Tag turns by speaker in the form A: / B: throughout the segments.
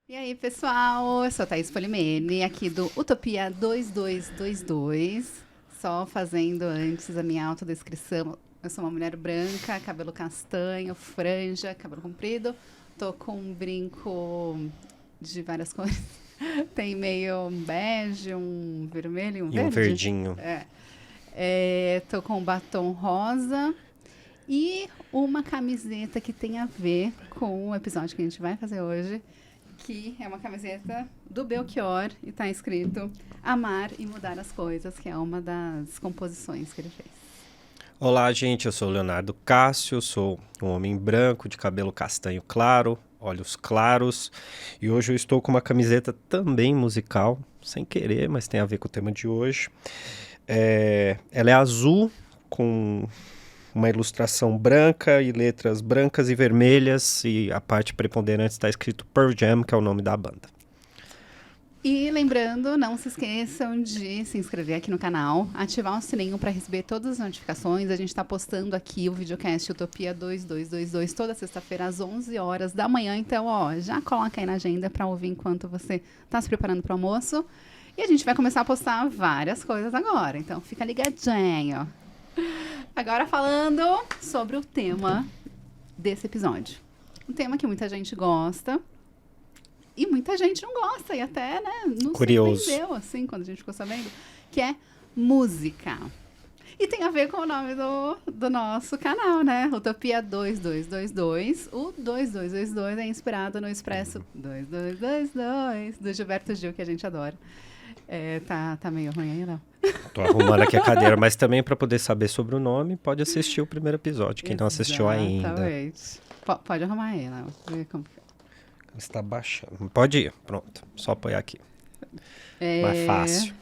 A: E aí, pessoal? Eu sou a Thaís Polimene, aqui do Utopia 2222. Só fazendo antes a minha autodescrição. Eu sou uma mulher branca, cabelo castanho, franja, cabelo comprido. Tô com um brinco de várias cores. Tem meio um bege, um vermelho e um
B: E um
A: verde.
B: verdinho.
A: Tô com um batom rosa e uma camiseta que tem a ver com o episódio que a gente vai fazer hoje, que é uma camiseta do Belchior e tá escrito Amar e Mudar as Coisas, que é uma das composições que ele fez.
B: Olá, gente. Eu sou o Leonardo Cássio, sou um homem branco de cabelo castanho claro, olhos claros. E hoje eu estou com uma camiseta também musical, sem querer, mas tem a ver com o tema de hoje. Ela é azul, com uma ilustração branca e letras brancas e vermelhas. E a parte preponderante está escrito Pearl Jam, que é o nome da banda.
A: E lembrando, não se esqueçam de se inscrever aqui no canal, ativar o sininho para receber todas as notificações. A gente está postando aqui o videocast Utopia 2222 toda sexta-feira às 11 horas da manhã. Então, já coloca aí na agenda para ouvir enquanto você está se preparando para o almoço. E a gente vai começar a postar várias coisas agora. Então, fica ligadinho. Agora falando sobre o tema desse episódio. Um tema que muita gente gosta. E muita gente não gosta, e até, né, nos
B: Curioso.
A: surpreendeu, assim, quando a gente ficou sabendo, que é música. E tem a ver com o nome do nosso canal, né? Utopia 2222. O 2222 é inspirado no Expresso 2222, do Gilberto Gil, que a gente adora. Tá meio ruim aí, não?
B: Tô arrumando aqui a cadeira, mas também para poder saber sobre o nome, pode assistir o primeiro episódio, quem não assistiu ainda.
A: Exatamente. Pode arrumar aí, Léo. Vê como que
B: Está baixando. Pode ir, pronto. Só apoiar aqui.
A: é.
B: Mais fácil.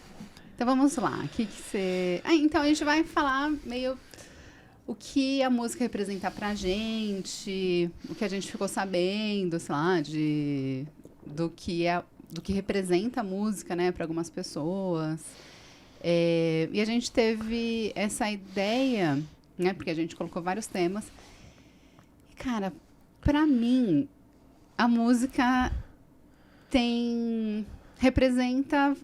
A: Então vamos lá. O que você. Então a gente vai falar meio o que a música representa pra gente, o que a gente ficou sabendo, sei lá, do que representa a música, né, para algumas pessoas. E a gente teve essa ideia, né, porque a gente colocou vários temas. E, cara, pra mim, a música representa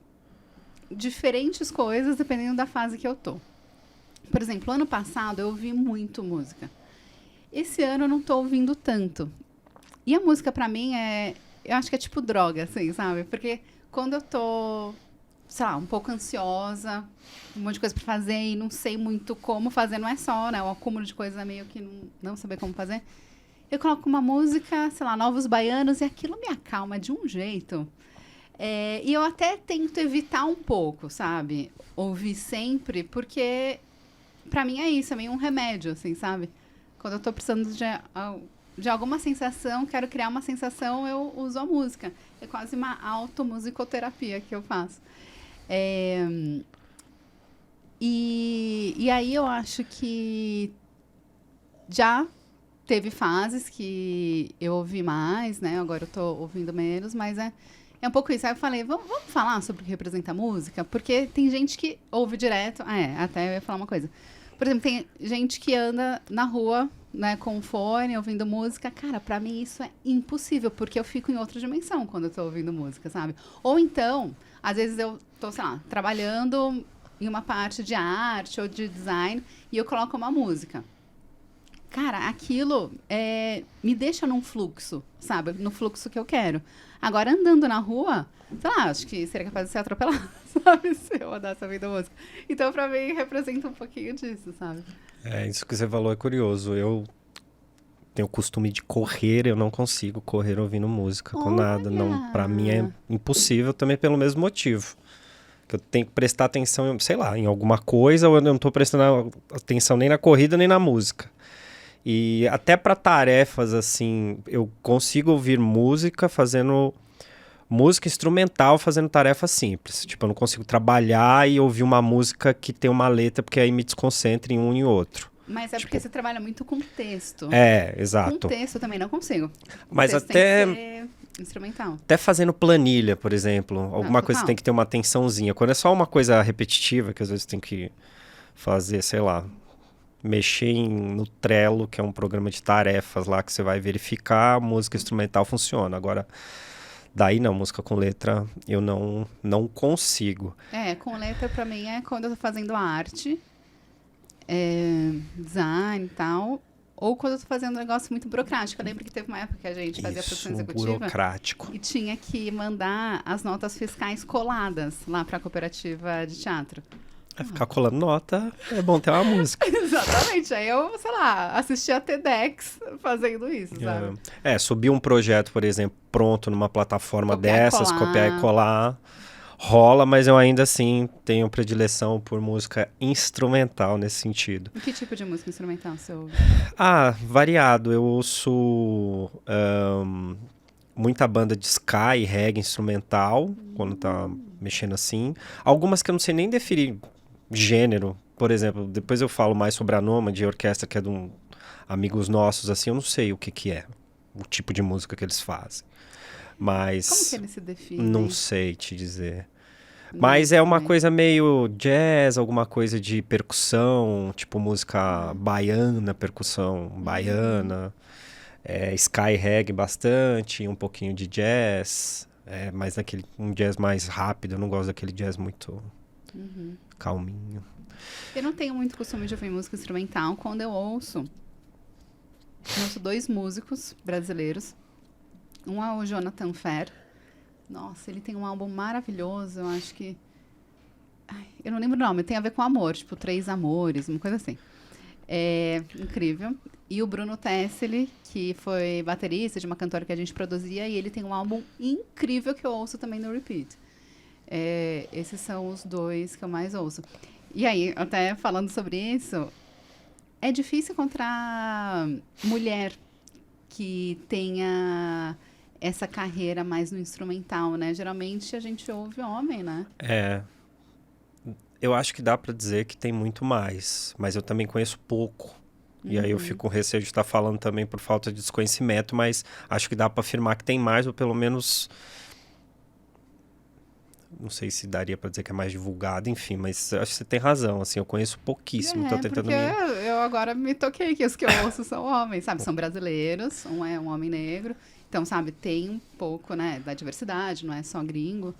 A: diferentes coisas dependendo da fase que eu tô. Por exemplo, ano passado eu ouvi muito música. Esse ano eu não tô ouvindo tanto. E a música pra mim eu acho que é tipo droga, assim, sabe? Porque quando eu tô, sei lá, um pouco ansiosa, um monte de coisa pra fazer e não sei muito como fazer, não é só, né? O acúmulo de coisas meio que não saber como fazer. Eu coloco uma música, sei lá, Novos Baianos, e aquilo me acalma de um jeito. E eu até tento evitar um pouco, sabe? Ouvir sempre, porque pra mim é isso, é meio um remédio, assim, sabe? Quando eu tô precisando de alguma sensação, quero criar uma sensação, eu uso a música. É quase uma automusicoterapia que eu faço. E aí eu acho que já teve fases que eu ouvi mais, né? Agora eu tô ouvindo menos, mas é um pouco isso. Aí eu falei, vamos falar sobre o que representa a música? Porque tem gente que ouve direto. Até eu ia falar uma coisa. Por exemplo, tem gente que anda na rua, né, com fone, ouvindo música. Cara, pra mim isso é impossível, porque eu fico em outra dimensão quando eu tô ouvindo música, sabe? Ou então, às vezes eu tô, sei lá, trabalhando em uma parte de arte ou de design e eu coloco uma música. Cara, aquilo me deixa num fluxo, sabe? No fluxo que eu quero. Agora, andando na rua, sei lá, acho que seria capaz de ser atropelado, sabe? Se eu andasse ouvindo música. Então, pra mim, representa um pouquinho disso, sabe?
B: Isso que você falou é curioso. Eu tenho o costume de correr, eu não consigo correr ouvindo música com nada. Não, para mim é impossível também pelo mesmo motivo. Que eu tenho que prestar atenção, sei lá, em alguma coisa, ou eu não tô prestando atenção nem na corrida nem na música. E até para tarefas, assim, eu consigo ouvir música instrumental fazendo tarefas simples. Tipo, eu não consigo trabalhar e ouvir uma música que tem uma letra, porque aí me desconcentra em um e outro.
A: Mas é porque você trabalha muito com texto.
B: Exato.
A: Com texto eu também não consigo.
B: Mas
A: texto
B: até
A: tem que ser instrumental.
B: Até fazendo planilha, por exemplo, alguma coisa
A: total.
B: que tem que ter uma atençãozinha. Quando é só uma coisa repetitiva, que às vezes tem que fazer, sei lá, mexer no Trello, que é um programa de tarefas lá que você vai verificar, a música instrumental funciona. Agora, Daí não, música com letra eu não consigo.
A: Com letra pra mim é quando eu tô fazendo arte, design e tal, ou quando eu tô fazendo um negócio muito burocrático. Eu lembro que teve uma época que a gente fazia produção
B: Isso,
A: executiva
B: burocrático.
A: e tinha que mandar as notas fiscais coladas lá pra cooperativa de teatro.
B: Ficar colando nota, é bom ter uma música.
A: Exatamente. Aí eu, sei lá, assisti a TEDx fazendo isso, sabe?
B: Subir um projeto, por exemplo, pronto numa plataforma
A: Copiar e
B: dessas,
A: colar.
B: copiar e colar, rola, mas eu ainda assim tenho predileção por música instrumental nesse sentido.
A: E que tipo de música instrumental você ouve?
B: Variado. Eu ouço muita banda de ska e reggae instrumental, quando tá mexendo assim. Algumas que eu não sei nem definir gênero. Por exemplo, depois eu falo mais sobre a Nômade, orquestra, que é de amigos nossos, assim, eu não sei o que é, o tipo de música que eles fazem. Mas
A: Como que eles se definem?
B: não sei te dizer. Mas é uma coisa meio jazz, alguma coisa de percussão, tipo música baiana, percussão baiana, ska e reggae bastante, um pouquinho de jazz, mas um jazz mais rápido, eu não gosto daquele jazz muito calminho.
A: Eu não tenho muito costume de ouvir música instrumental. Quando eu ouço 2 músicos brasileiros. Um é o Jonathan Fer. Nossa, ele tem um álbum maravilhoso, eu acho que... eu não lembro o nome, tem a ver com amor, tipo 3 Amores, uma coisa assim. É incrível. E o Bruno Tesseli, que foi baterista de uma cantora que a gente produzia, e ele tem um álbum incrível que eu ouço também no repeat. Esses são os 2 que eu mais ouço. E aí, até falando sobre isso, é difícil encontrar mulher que tenha essa carreira mais no instrumental, né? Geralmente a gente ouve homem, né?
B: Eu acho que dá pra dizer que tem muito mais, mas eu também conheço pouco. E aí eu fico com receio de estar falando também por falta de desconhecimento, mas acho que dá pra afirmar que tem mais, ou pelo menos... Não sei se daria pra dizer que é mais divulgado, enfim, mas acho que você tem razão, assim, eu conheço pouquíssimo, tô tentando
A: porque eu agora me toquei que os que eu ouço são homens, sabe? São brasileiros, um é um homem negro, então, sabe, tem um pouco, né, da diversidade, não é só gringo.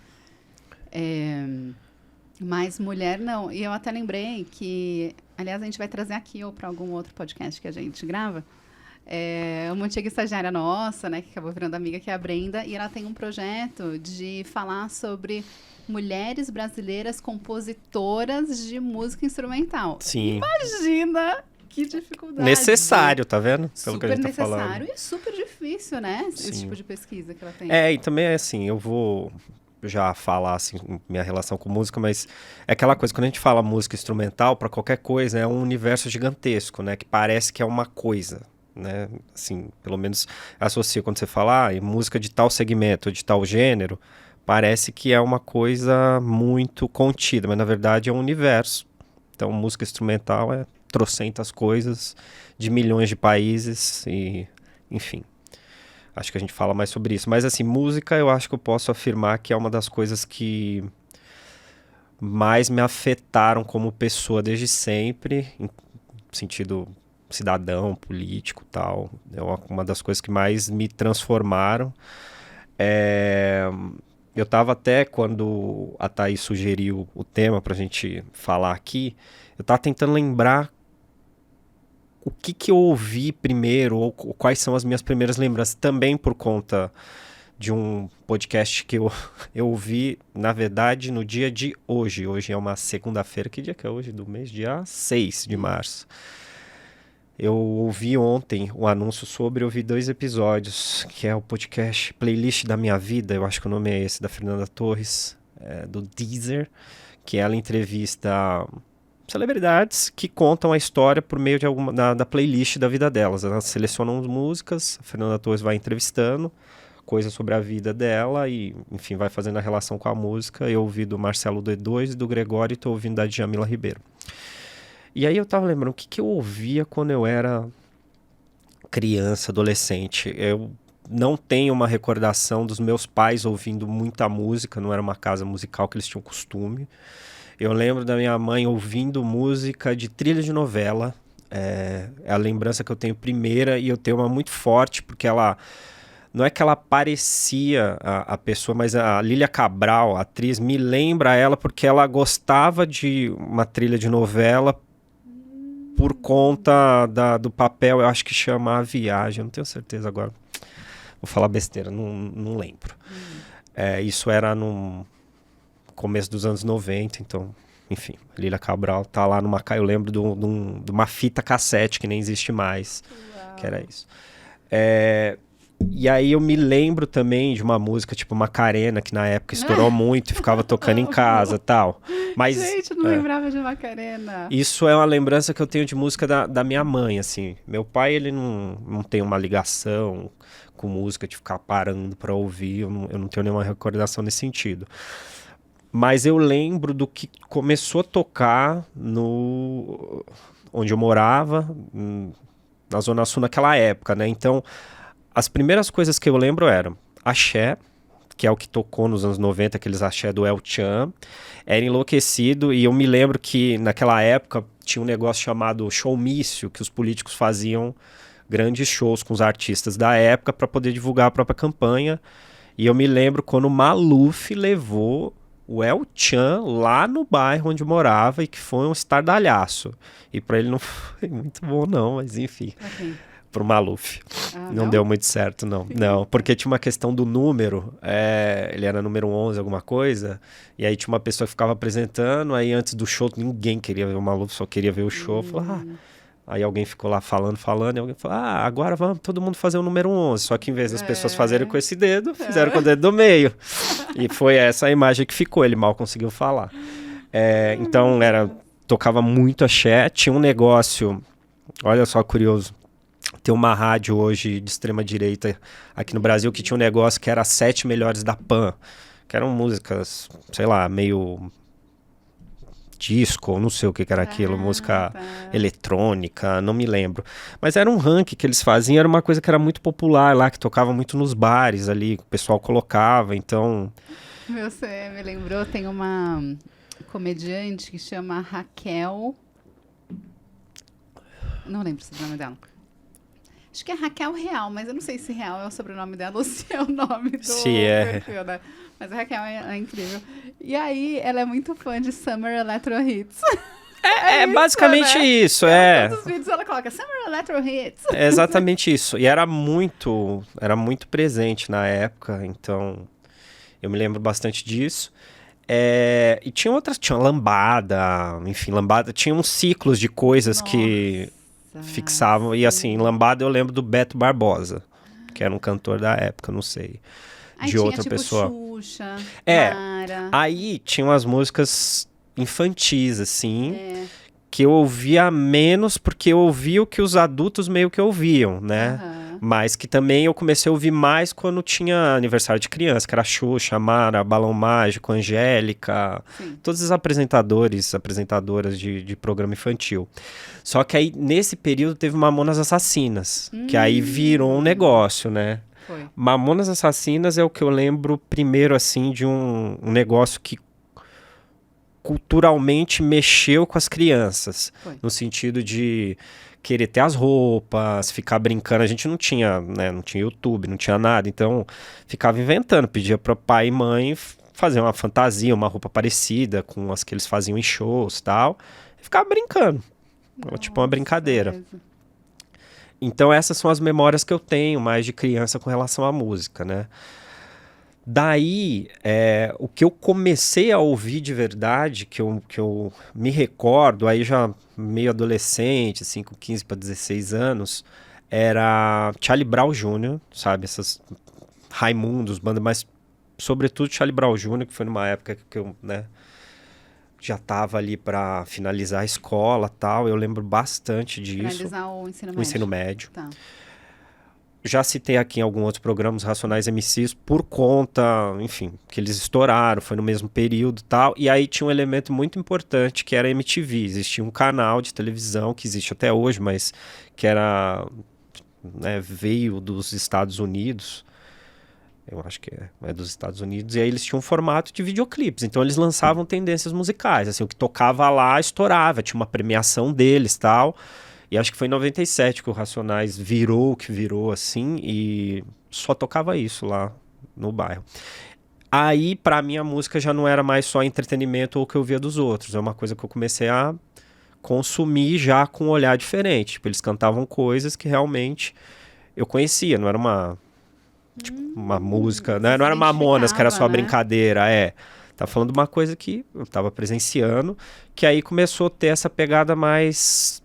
A: Mas mulher não. E eu até lembrei que, aliás, a gente vai trazer aqui ou para algum outro podcast que a gente grava, uma antiga estagiária nossa, né, que acabou virando amiga, que é a Brenda, e ela tem um projeto de falar sobre mulheres brasileiras compositoras de música instrumental.
B: Sim.
A: Imagina que dificuldade.
B: Necessário, tá vendo? Pelo que a
A: Super
B: gente tá
A: necessário
B: falando.
A: e super difícil, né?
B: Sim.
A: Esse tipo de pesquisa que ela tem.
B: E também é assim, eu vou já falar assim, minha relação com música, mas é aquela coisa, quando a gente fala música instrumental, para qualquer coisa, é um universo gigantesco, né? Que parece que é uma coisa, né? Assim, pelo menos associa quando você fala música de tal segmento, de tal gênero, parece que é uma coisa muito contida, mas na verdade é um universo. Então, música instrumental é trocentas coisas de milhões de países e, enfim, acho que a gente fala mais sobre isso. Mas, assim, música eu acho que eu posso afirmar que é uma das coisas que mais me afetaram como pessoa desde sempre, em sentido cidadão, político e tal. É uma das coisas que mais me transformaram. Eu estava até, quando a Thaís sugeriu o tema pra gente falar aqui, eu estava tentando lembrar o que eu ouvi primeiro, ou quais são as minhas primeiras lembranças, também por conta de um podcast que eu ouvi, na verdade, no dia de hoje. Hoje é uma segunda-feira, que dia que é hoje do mês? Dia 6 de março. Eu ouvi ontem o anúncio sobre, eu ouvi 2 episódios, que é o podcast Playlist da Minha Vida, eu acho que o nome é esse, da Fernanda Torres, do Deezer, que ela entrevista celebridades que contam a história por meio de da playlist da vida delas. Elas selecionam músicas, a Fernanda Torres vai entrevistando coisas sobre a vida dela e, enfim, vai fazendo a relação com a música. Eu ouvi do Marcelo D2 e do Gregório e estou ouvindo da Djamila Ribeiro. E aí eu tava lembrando o que eu ouvia quando eu era criança, adolescente. Eu não tenho uma recordação dos meus pais ouvindo muita música, não era uma casa musical que eles tinham costume. Eu lembro da minha mãe ouvindo música de trilha de novela. É a lembrança que eu tenho primeira, e eu tenho uma muito forte, porque ela, não é que ela parecia a pessoa, mas a Lília Cabral, a atriz, me lembra ela porque ela gostava de uma trilha de novela por conta do papel, eu acho que chama A Viagem, eu não tenho certeza agora. Vou falar besteira, não lembro. Isso era no começo dos anos 90, então, enfim, Lília Cabral tá lá numa... Eu lembro de uma fita cassete que nem existe mais, que era isso. E aí eu me lembro também de uma música tipo Macarena, que na época estourou muito e ficava tocando em casa e tal. Mas,
A: gente, eu não lembrava de Macarena.
B: Isso é uma lembrança que eu tenho de música da minha mãe, assim. Meu pai, ele não tem uma ligação com música de ficar parando pra ouvir, eu não tenho nenhuma recordação nesse sentido. Mas eu lembro do que começou a tocar onde eu morava, na Zona Sul naquela época, né? Então, as primeiras coisas que eu lembro eram axé, que é o que tocou nos anos 90, aqueles axé do El Chan, era Enlouquecido, e eu me lembro que naquela época tinha um negócio chamado showmício, que os políticos faziam grandes shows com os artistas da época para poder divulgar a própria campanha, e eu me lembro quando o Maluf levou o El Chan lá no bairro onde eu morava, e que foi um estardalhaço, e para ele não foi muito bom não, mas enfim...
A: Okay.
B: Pro Maluf. Não deu muito certo, não. Não, porque tinha uma questão do número, ele era número 11, alguma coisa, e aí tinha uma pessoa que ficava apresentando, aí antes do show ninguém queria ver o Maluf, só queria ver o show. Falou, aí alguém ficou lá falando, e alguém falou, agora vamos todo mundo fazer o número 11, só que em vez das pessoas fazerem com esse dedo, fizeram com o dedo do meio. E foi essa a imagem que ficou, ele mal conseguiu falar. Então, tocava muito axé, tinha um negócio, olha só, curioso, tem uma rádio hoje de extrema direita aqui no Brasil que tinha um negócio que era as 7 melhores da Pan, que eram músicas, sei lá, meio disco, não sei o que era aquilo, música eletrônica, não me lembro. Mas era um ranking que eles faziam, era uma coisa que era muito popular lá, que tocava muito nos bares ali, que o pessoal colocava, então...
A: Você me lembrou, tem uma comediante que chama Raquel... Não lembro se é o nome dela. Acho que é Raquel Real, mas eu não sei se Real é o sobrenome dela ou se é o nome do perfil, né? Mas a Raquel é incrível. E aí, ela é muito fã de Summer Electro Hits.
B: Isso, basicamente, né? Isso,
A: Em todos os vídeos ela coloca Summer Electro Hits.
B: É exatamente isso. E era muito presente na época, então eu me lembro bastante disso. E tinha lambada, enfim, tinha uns ciclos de coisas que fixavam, e assim, lambada eu lembro do Beto Barbosa, que era um cantor da época, não sei, de outra pessoa.
A: Xuxa,
B: Mara. Aí tinha umas músicas infantis, assim, que eu ouvia menos, porque eu ouvia o que os adultos meio que ouviam, né? Mas que também eu comecei a ouvir mais quando tinha aniversário de criança, que era Xuxa, Mara, Balão Mágico, Angélica, todos os apresentadoras de programa infantil. Só que aí, nesse período, teve Mamonas Assassinas, que aí virou um negócio, né?
A: Foi.
B: Mamonas Assassinas é o que eu lembro primeiro, assim, de um negócio que culturalmente mexeu com as crianças.
A: Foi.
B: No sentido de querer ter as roupas, ficar brincando. A gente não tinha, né, não tinha YouTube, não tinha nada, então ficava inventando, pedia para pai e mãe fazer uma fantasia, uma roupa parecida com as que eles faziam em shows e tal, e ficava brincando. Nossa, tipo uma brincadeira. Beleza. Então essas são as memórias que eu tenho mais de criança com relação à música, né? Daí, o que eu comecei a ouvir de verdade, que eu me recordo, aí já meio adolescente, assim, com 15 para 16 anos, era Charlie Brown Jr., sabe? Essas Raimundos, bandas, mas sobretudo Charlie Brown Jr., que foi numa época que eu, né, já estava ali para finalizar a escola e tal, eu lembro bastante disso.
A: Finalizar o ensino médio.
B: O ensino médio.
A: Tá.
B: Já citei aqui em alguns outros programas Racionais MCs por conta, enfim, que eles estouraram, foi no mesmo período e tal. E aí tinha um elemento muito importante que era a MTV. Existia um canal de televisão que existe até hoje, mas que era, né, veio dos Estados Unidos. Eu acho que é dos Estados Unidos. E aí eles tinham um formato de videoclipes. Então eles lançavam tendências musicais. Assim, o que tocava lá estourava. Tinha uma premiação deles e tal. E acho que foi em 97 que o Racionais virou o que virou, assim, e só tocava isso lá no bairro. Aí, pra mim, a música já não era mais só entretenimento ou o que eu via dos outros. É uma coisa que eu comecei a consumir já com um olhar diferente. Tipo, eles cantavam coisas que realmente eu conhecia, não era uma música, né?
A: Você
B: Não
A: se
B: era Mamonas, que era só
A: identificava, né?
B: brincadeira, Tá falando de uma coisa que eu tava presenciando, que aí começou a ter essa pegada mais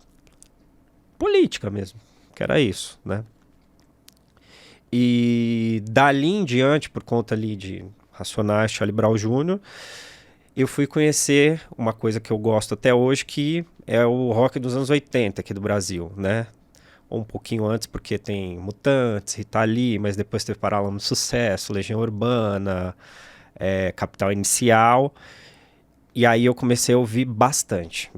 B: política mesmo, que era isso, né? E dali em diante, por conta ali de Racionais, Charlie Brown Jr., eu fui conhecer uma coisa que eu gosto até hoje, que é o rock dos anos 80 aqui do Brasil, né? Ou um pouquinho antes, porque tem Mutantes, Rita Lee, mas depois teve Paralamas do Sucesso, Legião Urbana, Capital Inicial. E aí eu comecei a ouvir bastante.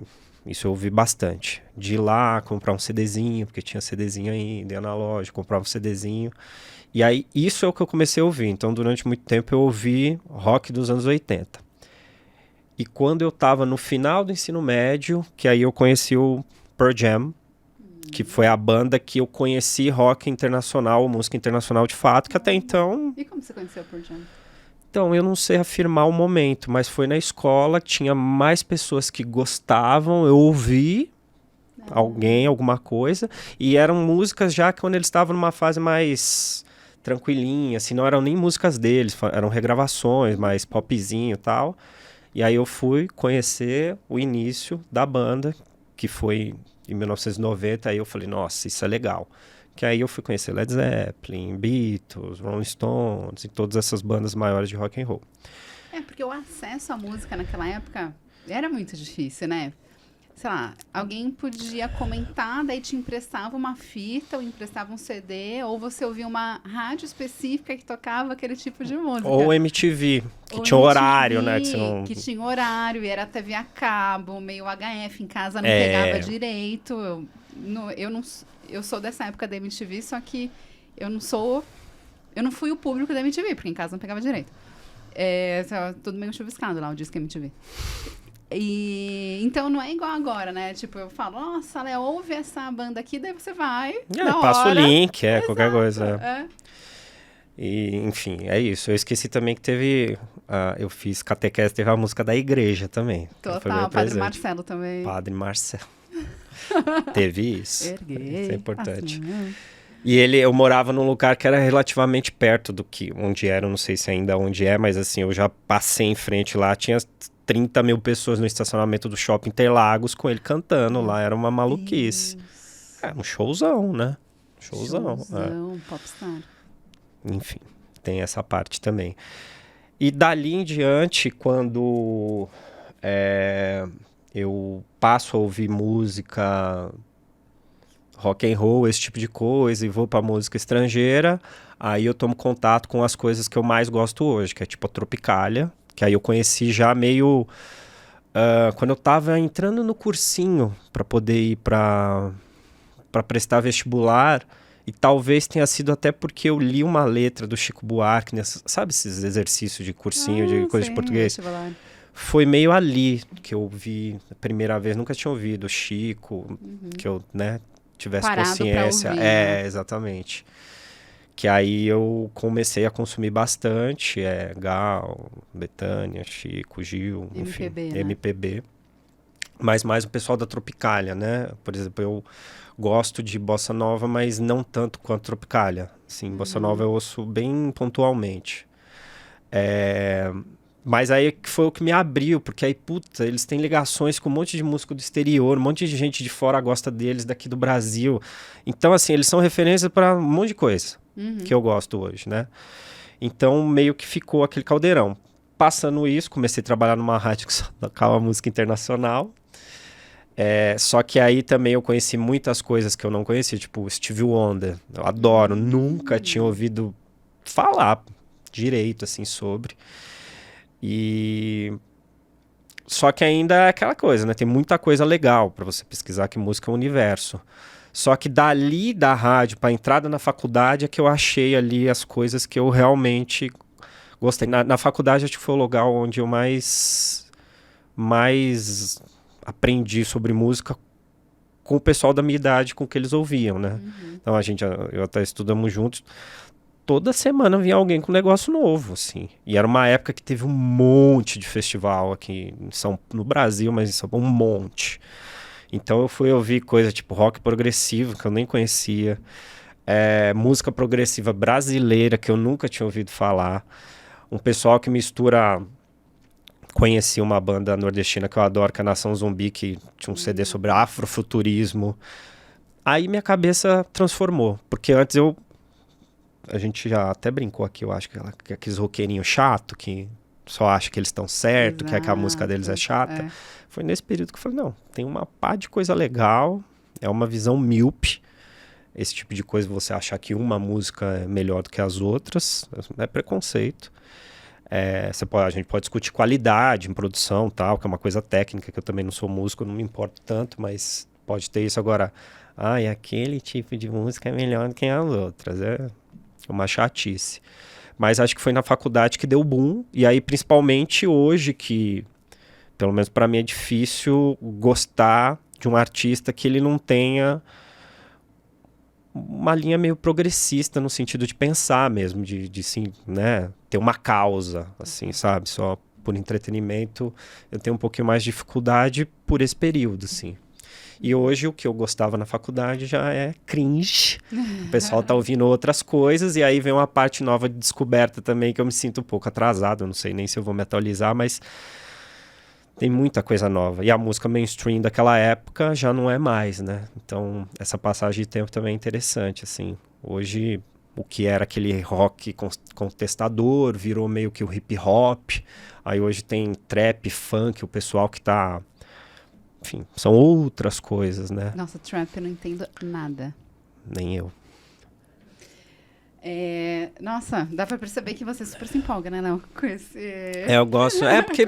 B: Isso eu ouvi bastante. De ir lá, comprar um CDzinho, porque tinha CDzinho ainda, ia na loja, comprava um CDzinho. E aí isso é o que eu comecei a ouvir. Então durante muito tempo eu ouvi rock dos anos 80. E quando eu tava no final do ensino médio, que aí eu conheci o Pearl Jam, que foi a banda que eu conheci rock internacional, música internacional de fato, que até então...
A: E como você conheceu o Pearl Jam?
B: Então, eu não sei afirmar o momento, mas foi na escola, tinha mais pessoas que gostavam, eu ouvi alguém, alguma coisa, e eram músicas já quando eles estavam numa fase mais tranquilinha, assim, não eram nem músicas deles, eram regravações, mais popzinho e tal. E aí eu fui conhecer o início da banda, que foi em 1990, aí eu falei, nossa, isso é legal. Que aí eu fui conhecer Led Zeppelin, Beatles, Rolling Stones e todas essas bandas maiores de rock and roll.
A: Porque o acesso à música naquela época era muito difícil, né? Sei lá, alguém podia comentar, daí te emprestava uma fita, ou emprestava um CD, ou você ouvia uma rádio específica que tocava aquele tipo de música.
B: Ou MTV, que
A: Ou
B: tinha
A: MTV,
B: horário, né? Que, você não...
A: que tinha horário, e era TV a cabo, meio HF, em casa não pegava direito. Eu sou dessa época da MTV, só que eu não fui o público da MTV, porque em casa não pegava direito. Tava tudo meio chuviscado lá, o disco MTV. E então não é igual agora, né? Tipo, eu falo, nossa, Léo, ouve essa banda aqui, daí você vai.
B: Passa o link,
A: Exato,
B: qualquer coisa. E, enfim, é isso. Eu esqueci também que teve. Eu fiz catequese, teve a música da igreja também.
A: Total, Padre Marcelo também.
B: Padre Marcelo. Teve isso.
A: Erguei.
B: Isso é importante.
A: Assim,
B: E eu morava num lugar que era relativamente perto do que onde era, eu não sei se ainda onde é, mas assim, eu já passei em frente lá, tinha 30 mil pessoas no estacionamento do Shopping Interlagos com ele cantando lá, era uma maluquice. Um showzão, né? Showzão,
A: popstar.
B: Enfim, tem essa parte também. E dali em diante, quando eu passo a ouvir música rock and roll, esse tipo de coisa, e vou pra música estrangeira, aí eu tomo contato com as coisas que eu mais gosto hoje, que é tipo a Tropicália, que aí eu conheci já meio... quando eu tava entrando no cursinho para poder ir para prestar vestibular, e talvez tenha sido até porque eu li uma letra do Chico Buarque, sabe esses exercícios de cursinho, de coisa de português?
A: Vestibular.
B: Foi meio ali que eu vi a primeira vez, nunca tinha ouvido o Chico, que eu, né, tivesse
A: Parado
B: consciência.
A: pra ouvir, né?
B: Exatamente. Que aí eu comecei a consumir bastante, Gal, Bethânia, Chico, Gil, enfim,
A: MPB, né?
B: MPB. Mas mais o pessoal da Tropicália, né? Por exemplo, eu gosto de Bossa Nova, mas não tanto quanto Tropicália. Assim, Bossa Nova eu ouço bem pontualmente. Mas aí foi o que me abriu, porque aí, puta, eles têm ligações com um monte de músico do exterior, um monte de gente de fora gosta deles, daqui do Brasil. Então, assim, eles são referência para um monte de coisa que eu gosto hoje, né? Então, meio que ficou aquele caldeirão. Passando isso, comecei a trabalhar numa rádio que só tocava música internacional. Só que aí também eu conheci muitas coisas que eu não conhecia, tipo Stevie Wonder. Eu adoro, nunca tinha ouvido falar direito, assim, sobre... Só que ainda é aquela coisa, né? Tem muita coisa legal para você pesquisar, que música é um universo. Só que dali da rádio para entrada na faculdade é que eu achei ali as coisas que eu realmente gostei. Na faculdade acho que foi o lugar onde eu mais aprendi sobre música com o pessoal da minha idade, com o que eles ouviam, né? Então eu até estudamos juntos. Toda semana vinha alguém com um negócio novo, assim. E era uma época que teve um monte de festival aqui no Brasil, mas em São Paulo, um monte. Então eu fui ouvir coisa tipo rock progressivo, que eu nem conhecia. Música progressiva brasileira, que eu nunca tinha ouvido falar. Um pessoal que mistura... Conheci uma banda nordestina que eu adoro, que é a Nação Zumbi, que tinha um CD sobre afrofuturismo. Aí minha cabeça transformou, porque antes a gente já até brincou aqui, eu acho, que aqueles roqueirinhos chato, que só acha que eles estão certo, que a música deles é chata. Foi nesse período que eu falei, não, tem uma pá de coisa legal, é uma visão míope. Esse tipo de coisa, você achar que uma música é melhor do que as outras, é preconceito. A gente pode discutir qualidade em produção, tal, que é uma coisa técnica, que eu também não sou músico, não me importo tanto, mas pode ter isso agora. Aquele tipo de música é melhor do que as outras. É uma chatice. Mas acho que foi na faculdade que deu boom, e aí principalmente hoje que, pelo menos para mim, é difícil gostar de um artista que ele não tenha uma linha meio progressista no sentido de pensar mesmo, de sim, né, ter uma causa, assim, sabe? Só por entretenimento eu tenho um pouquinho mais de dificuldade por esse período, assim. E hoje o que eu gostava na faculdade já é cringe. O pessoal tá ouvindo outras coisas e aí vem uma parte nova de descoberta também que eu me sinto um pouco atrasado, eu não sei nem se eu vou me atualizar, mas tem muita coisa nova. E a música mainstream daquela época já não é mais, né? Então, essa passagem de tempo também é interessante, assim. Hoje, o que era aquele rock contestador virou meio que o hip hop. Aí hoje tem trap, funk, o pessoal que tá... Enfim, são outras coisas, né?
A: Nossa, trap eu não entendo nada.
B: Nem eu.
A: Nossa, dá pra perceber que você super se empolga, né, não? Com esse...
B: Eu gosto... porque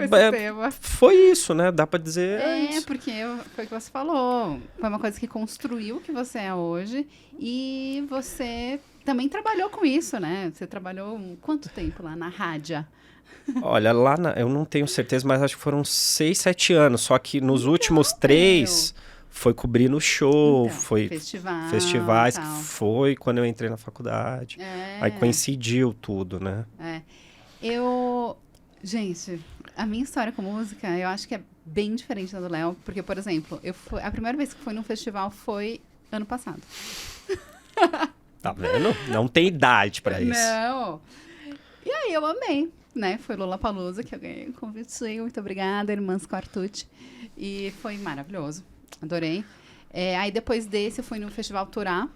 B: foi isso, né? Dá pra dizer...
A: Porque foi o que você falou. Foi uma coisa que construiu o que você é hoje. E você também trabalhou com isso, né? Você trabalhou quanto tempo lá na rádio?
B: Olha, eu não tenho certeza, mas acho que foram 6, 7 anos. Só que nos últimos 3... Foi cobrir no show,
A: então,
B: foi festivais, que foi quando eu entrei na faculdade. Aí coincidiu tudo, né?
A: Gente, a minha história com música, eu acho que é bem diferente da do Léo, porque, por exemplo, a primeira vez que fui num festival foi ano passado.
B: Tá vendo? Não tem idade pra isso.
A: Não. E aí eu amei, né? Foi Lollapalooza que eu ganhei o convite. Muito obrigada, Irmãs Quartucci. E foi maravilhoso. Adorei. Aí depois desse eu fui no Festival Turá,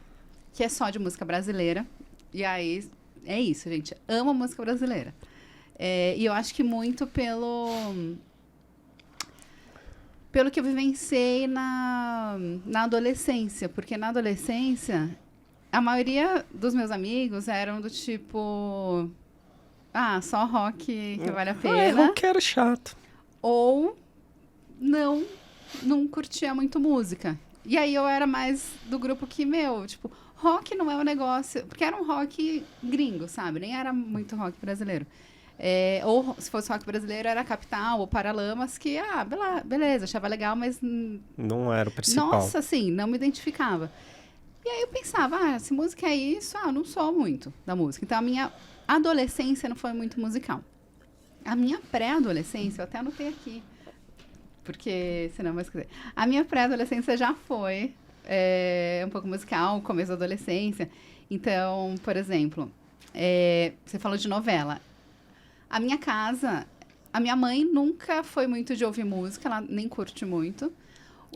A: que é só de música brasileira. E aí é isso, gente. Amo música brasileira. E eu acho que muito pelo que eu vivenciei na adolescência. Porque na adolescência, a maioria dos meus amigos eram do tipo... só rock que vale a pena.
B: Rock era chato.
A: Ou não curtia muito música. E aí eu era mais do grupo que, tipo, rock não é um negócio... Porque era um rock gringo, sabe? Nem era muito rock brasileiro. Ou se fosse rock brasileiro, era Capital ou Paralamas, que, beleza, achava legal, mas...
B: Não era o principal.
A: Nossa, assim, não me identificava. E aí eu pensava, se música é isso, eu não sou muito da música. Então a minha adolescência não foi muito musical. A minha pré-adolescência, eu até anotei aqui, porque senão vai esquecer. A minha pré-adolescência já foi um pouco musical, começo da adolescência. Então, por exemplo, você falou de novela. A minha casa, a minha mãe nunca foi muito de ouvir música, ela nem curte muito.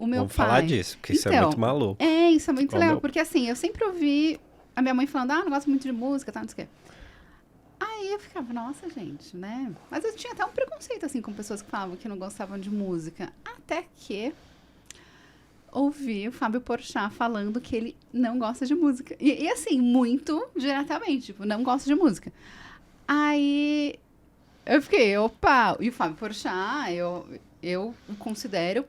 A: O meu
B: Vamos
A: pai...
B: falar disso, porque isso é muito maluco.
A: Isso é muito legal, porque assim, eu sempre ouvi a minha mãe falando, não gosto muito de música, não sei o quê. Aí eu ficava, nossa, gente, né? Mas eu tinha até um preconceito, assim, com pessoas que falavam que não gostavam de música. Até que ouvi o Fábio Porchat falando que ele não gosta de música. E assim, muito diretamente, tipo, não gosta de música. Aí eu fiquei, opa! E o Fábio Porchat, eu o considero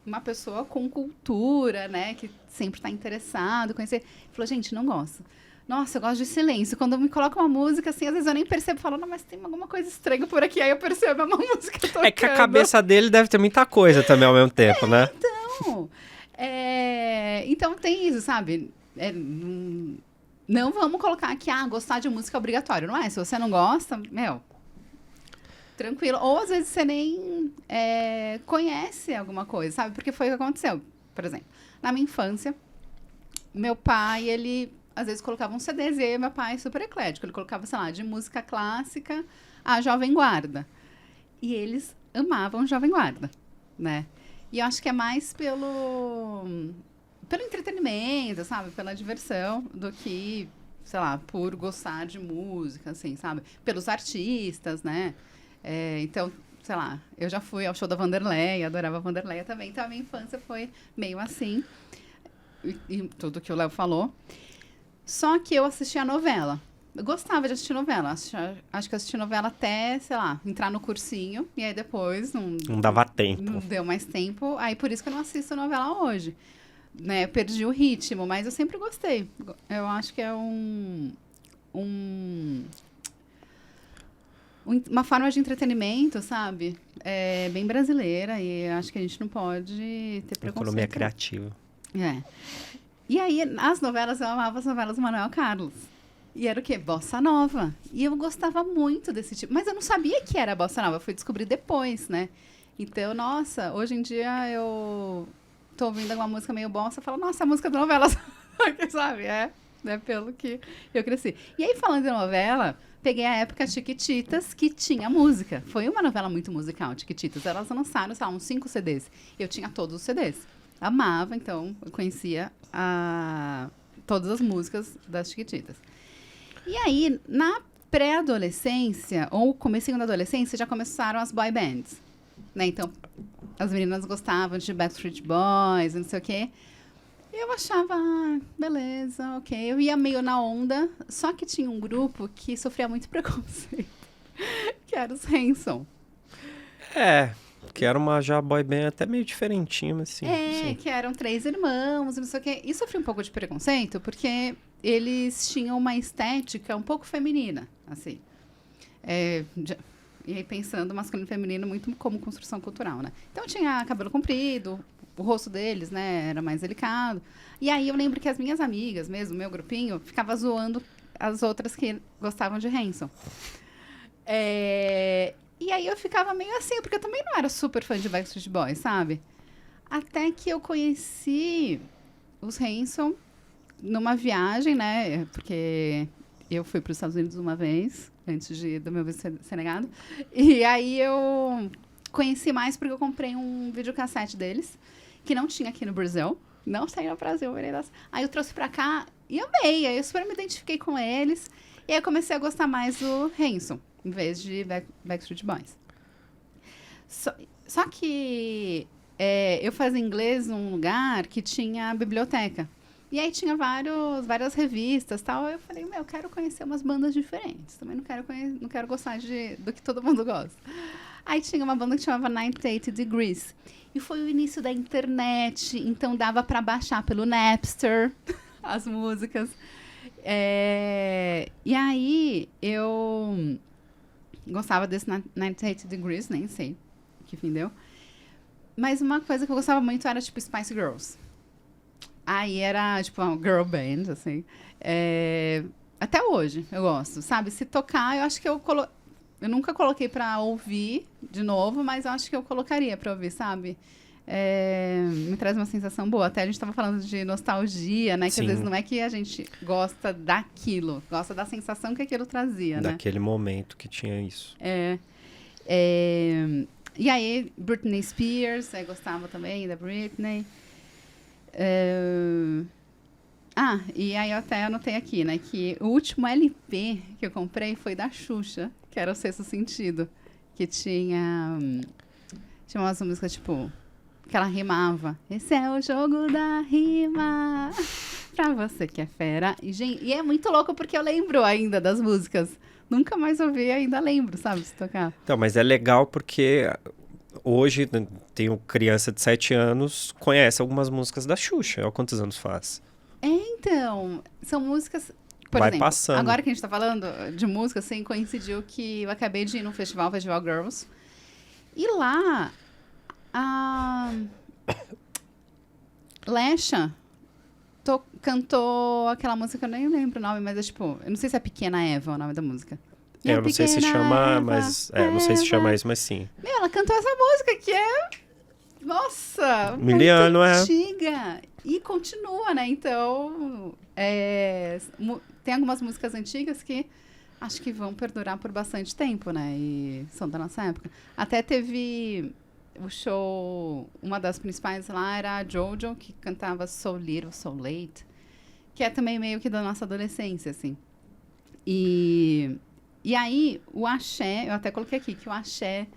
A: uma pessoa com cultura, né? Que sempre tá interessado, conhecer. Ele falou, gente, não gosto. Nossa, eu gosto de silêncio. Quando me coloca uma música, assim, às vezes eu nem percebo. Falo, não, mas tem alguma coisa estranha por aqui. Aí eu percebo, é uma música tocando.
B: É que a cabeça dele deve ter muita coisa também ao mesmo tempo, né?
A: Então, Então tem isso, sabe? Não vamos colocar aqui, gostar de música é obrigatório, não é? Se você não gosta, tranquilo. Ou às vezes você nem conhece alguma coisa, sabe? Porque foi o que aconteceu. Por exemplo, na minha infância, meu pai, ele às vezes colocava um CDs e meu pai é super eclético. Ele colocava, sei lá, de música clássica a Jovem Guarda. E eles amavam Jovem Guarda, né? E eu acho que é mais pelo entretenimento, sabe? Pela diversão, do que, sei lá, por gostar de música, assim, sabe? Pelos artistas, né? Então, sei lá, eu já fui ao show da Vanderleia, adorava a Vanderleia também. Então, a minha infância foi meio assim, e tudo que o Léo falou. Só que eu assistia a novela. Eu gostava de assistir novela. Acho que eu assisti novela até, sei lá, entrar no cursinho. E aí depois
B: Não dava tempo.
A: Não deu mais tempo. Aí por isso que eu não assisto novela hoje. Né? Eu perdi o ritmo, mas eu sempre gostei. Eu acho que é uma forma de entretenimento, sabe? Bem brasileira. E acho que a gente não pode ter preconceito.
B: Economia criativa.
A: E aí, as novelas, eu amava as novelas do Manuel Carlos. E era o quê? Bossa Nova. E eu gostava muito desse tipo. Mas eu não sabia que era Bossa Nova. Eu fui descobrir depois, né? Então, nossa, hoje em dia eu tô ouvindo alguma música meio bossa e falo, nossa, a música da novela, sabe? Pelo que eu cresci. E aí, falando de novela, peguei a época Chiquititas, que tinha música. Foi uma novela muito musical, Chiquititas. Elas lançaram, sei lá, uns 5 CDs. Eu tinha todos os CDs. Amava, então, eu conhecia todas as músicas das Chiquititas. E aí, na pré-adolescência, ou comecinho da adolescência, já começaram as boy bands. Né? Então, as meninas gostavam de Backstreet Boys, não sei o quê. E eu achava, beleza, ok. Eu ia meio na onda, só que tinha um grupo que sofria muito preconceito, que era os Hanson.
B: Que era uma já boy band até meio diferentinha, mas sim.
A: Que eram 3 irmãos, não sei o quê. E sofri um pouco de preconceito, porque eles tinham uma estética um pouco feminina, assim. E aí pensando masculino e feminino muito como construção cultural, né? Então tinha cabelo comprido, o rosto deles, né, era mais delicado. E aí eu lembro que as minhas amigas mesmo, meu grupinho, ficava zoando as outras que gostavam de Hanson. E aí eu ficava meio assim, porque eu também não era super fã de Backstreet Boys, sabe? Até que eu conheci os Hanson numa viagem, né? Porque eu fui para os Estados Unidos uma vez, antes do meu visto ser negado. E aí eu conheci mais porque eu comprei um videocassete deles, que não tinha aqui no Brasil. Não saiu no Brasil. Aí eu trouxe pra cá e amei. Aí eu super me identifiquei com eles. E aí eu comecei a gostar mais do Hanson, em vez de Backstreet Boys. Só que eu fazia inglês num lugar que tinha biblioteca. E aí tinha várias revistas e tal. Eu falei, eu quero conhecer umas bandas diferentes. Também não quero gostar do que todo mundo gosta. Aí tinha uma banda que chamava 98 Degrees. E foi o início da internet. Então dava pra baixar pelo Napster as músicas. E aí eu gostava desse 98 Degrees, nem sei que fim deu. Mas uma coisa que eu gostava muito era, tipo, Spice Girls. Aí era, tipo, uma girl band, assim. Até hoje eu gosto, sabe? Se tocar, eu acho que eu nunca coloquei pra ouvir de novo, mas eu acho que eu colocaria pra ouvir, sabe? Me traz uma sensação boa. Até a gente tava falando de nostalgia, né? Que
B: Sim.
A: às vezes não é que a gente gosta daquilo, gosta da sensação que aquilo trazia, né?
B: Daquele momento que tinha isso.
A: E aí, Britney Spears, eu gostava também da Britney. E aí eu até anotei aqui, né? Que o último LP que eu comprei foi da Xuxa, que era o Sexto Sentido. Que tinha umas músicas, tipo, que ela rimava. Esse é o jogo da rima, pra você que é fera. E é muito louco porque eu lembro ainda das músicas. Nunca mais ouvi e ainda lembro, sabe, de tocar.
B: Então, mas é legal porque hoje tenho criança de 7 anos, conhece algumas músicas da Xuxa. Olha quantos anos faz.
A: Então, são músicas... Por
B: Vai
A: exemplo,
B: passando.
A: Agora que a gente tá falando de música, assim, coincidiu que eu acabei de ir num festival, Festival Girls. E lá, Lecha cantou aquela música, eu nem lembro o nome, mas é tipo, eu não sei se é Pequena Eva o nome da música.
B: Eu não sei se chama,
A: Eva,
B: mas... não sei se chama isso, mas sim.
A: Meu, ela cantou essa música que é... Nossa!
B: Miliano,
A: muito antiga. E continua, né? Então, tem algumas músicas antigas que acho que vão perdurar por bastante tempo, né? E são da nossa época. Até teve o show... Uma das principais lá era a Jojo, que cantava So Little, So Late. Que é também meio que da nossa adolescência, assim. E aí, o axé, eu até coloquei aqui, que o axé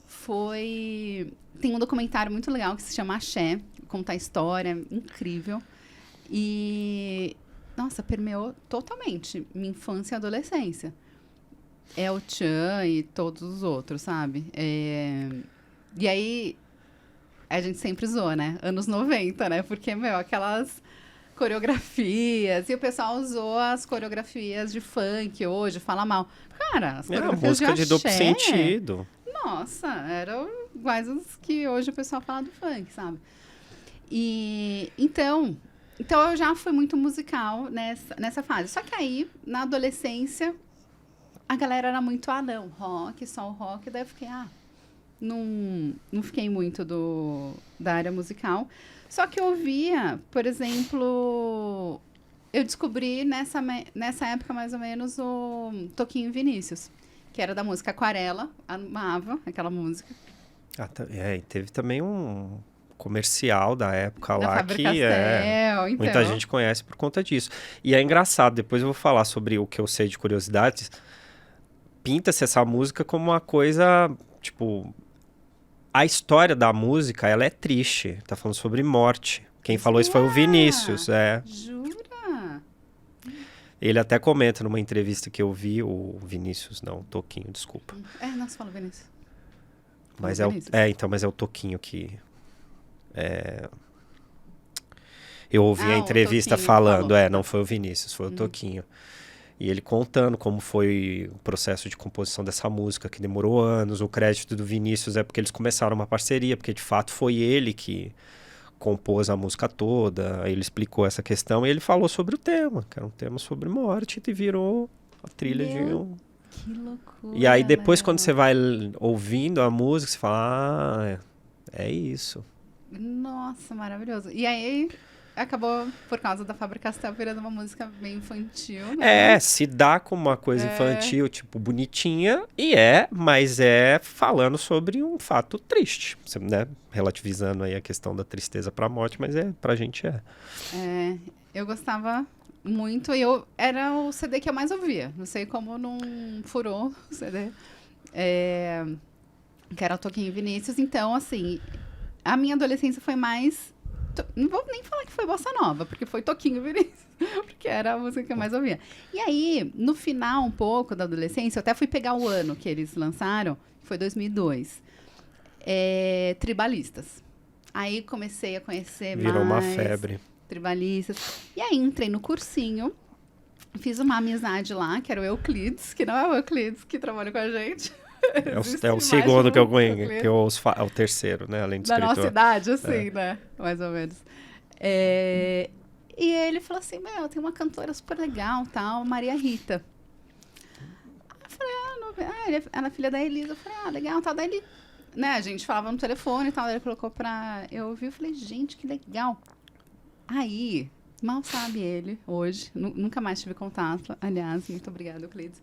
A: foi... Tem um documentário muito legal que se chama Axé, conta a história, incrível. E, nossa, permeou totalmente minha infância e adolescência. El Chan e todos os outros, sabe? E aí, a gente sempre zoa, né? Anos 90, né? Porque, meu, aquelas... coreografias, e o pessoal usou as coreografias de funk hoje, fala mal. Cara, as coreografias
B: música de
A: axé,
B: duplo sentido.
A: Nossa, eram iguais as que hoje o pessoal fala do funk, sabe? E então eu já fui muito musical nessa fase. Só que aí, na adolescência, a galera era muito, não, rock, só o rock, daí eu fiquei, não fiquei muito da área musical. Só que eu ouvia, por exemplo, eu descobri nessa época mais ou menos o Toquinho Vinícius, que era da música Aquarela, amava aquela música.
B: E teve também um comercial da época
A: da
B: lá
A: Faber-Castell, então.
B: Muita gente conhece por conta disso. E é engraçado, depois eu vou falar sobre o que eu sei de curiosidades, pinta-se essa música como uma coisa, tipo... A história da música, ela é triste. Tá falando sobre morte. Quem falou isso foi o Vinícius.
A: Jura?
B: Ele até comenta numa entrevista que eu vi, o Vinícius, não, o Toquinho, desculpa.
A: Não se fala Vinícius.
B: Mas mas é o Toquinho que... Eu ouvi a entrevista falando, não foi o Vinícius, foi o Toquinho. E ele contando como foi o processo de composição dessa música, que demorou anos. O crédito do Vinícius é porque eles começaram uma parceria, porque de fato foi ele que compôs a música toda. Aí ele explicou essa questão e ele falou sobre o tema, que era um tema sobre morte, e virou a trilha de um...
A: Que loucura!
B: E aí depois, quando você vai ouvindo a música, você fala, é isso.
A: Nossa, maravilhoso. E aí... Acabou, por causa da Faber-Castell, virando uma música bem infantil, né?
B: Se dá como uma coisa infantil, tipo, bonitinha, mas falando sobre um fato triste, né? Relativizando aí a questão da tristeza pra morte, mas pra gente é.
A: Eu gostava muito, e era o CD que eu mais ouvia. Não sei como não furou o CD. Que era o Toquinho Vinícius. Então, assim, a minha adolescência foi mais... Não vou nem falar que foi bossa nova, porque foi Toquinho Vinícius, porque era a música que eu mais ouvia. E aí, no final um pouco da adolescência, eu até fui pegar o ano que eles lançaram, foi 2002, Tribalistas. Aí comecei a conhecer
B: Virou
A: mais...
B: uma febre.
A: Tribalistas. E aí entrei no cursinho, fiz uma amizade lá, que era o Euclides, que não é o Euclides que trabalha com a gente.
B: É o segundo que eu ouço, é o terceiro, né? Além de escritor.
A: Da nossa idade, assim, né? Mais ou menos. E ele falou assim, tem uma cantora super legal, tal, Maria Rita. Eu falei, ela é filha da Elisa. Eu falei, legal, tal. Daí ele, né, a gente falava no telefone e tal, ele colocou pra eu ouvir. Eu falei, gente, que legal. Aí, mal sabe ele, hoje, nunca mais tive contato, aliás, muito obrigada, Euclides,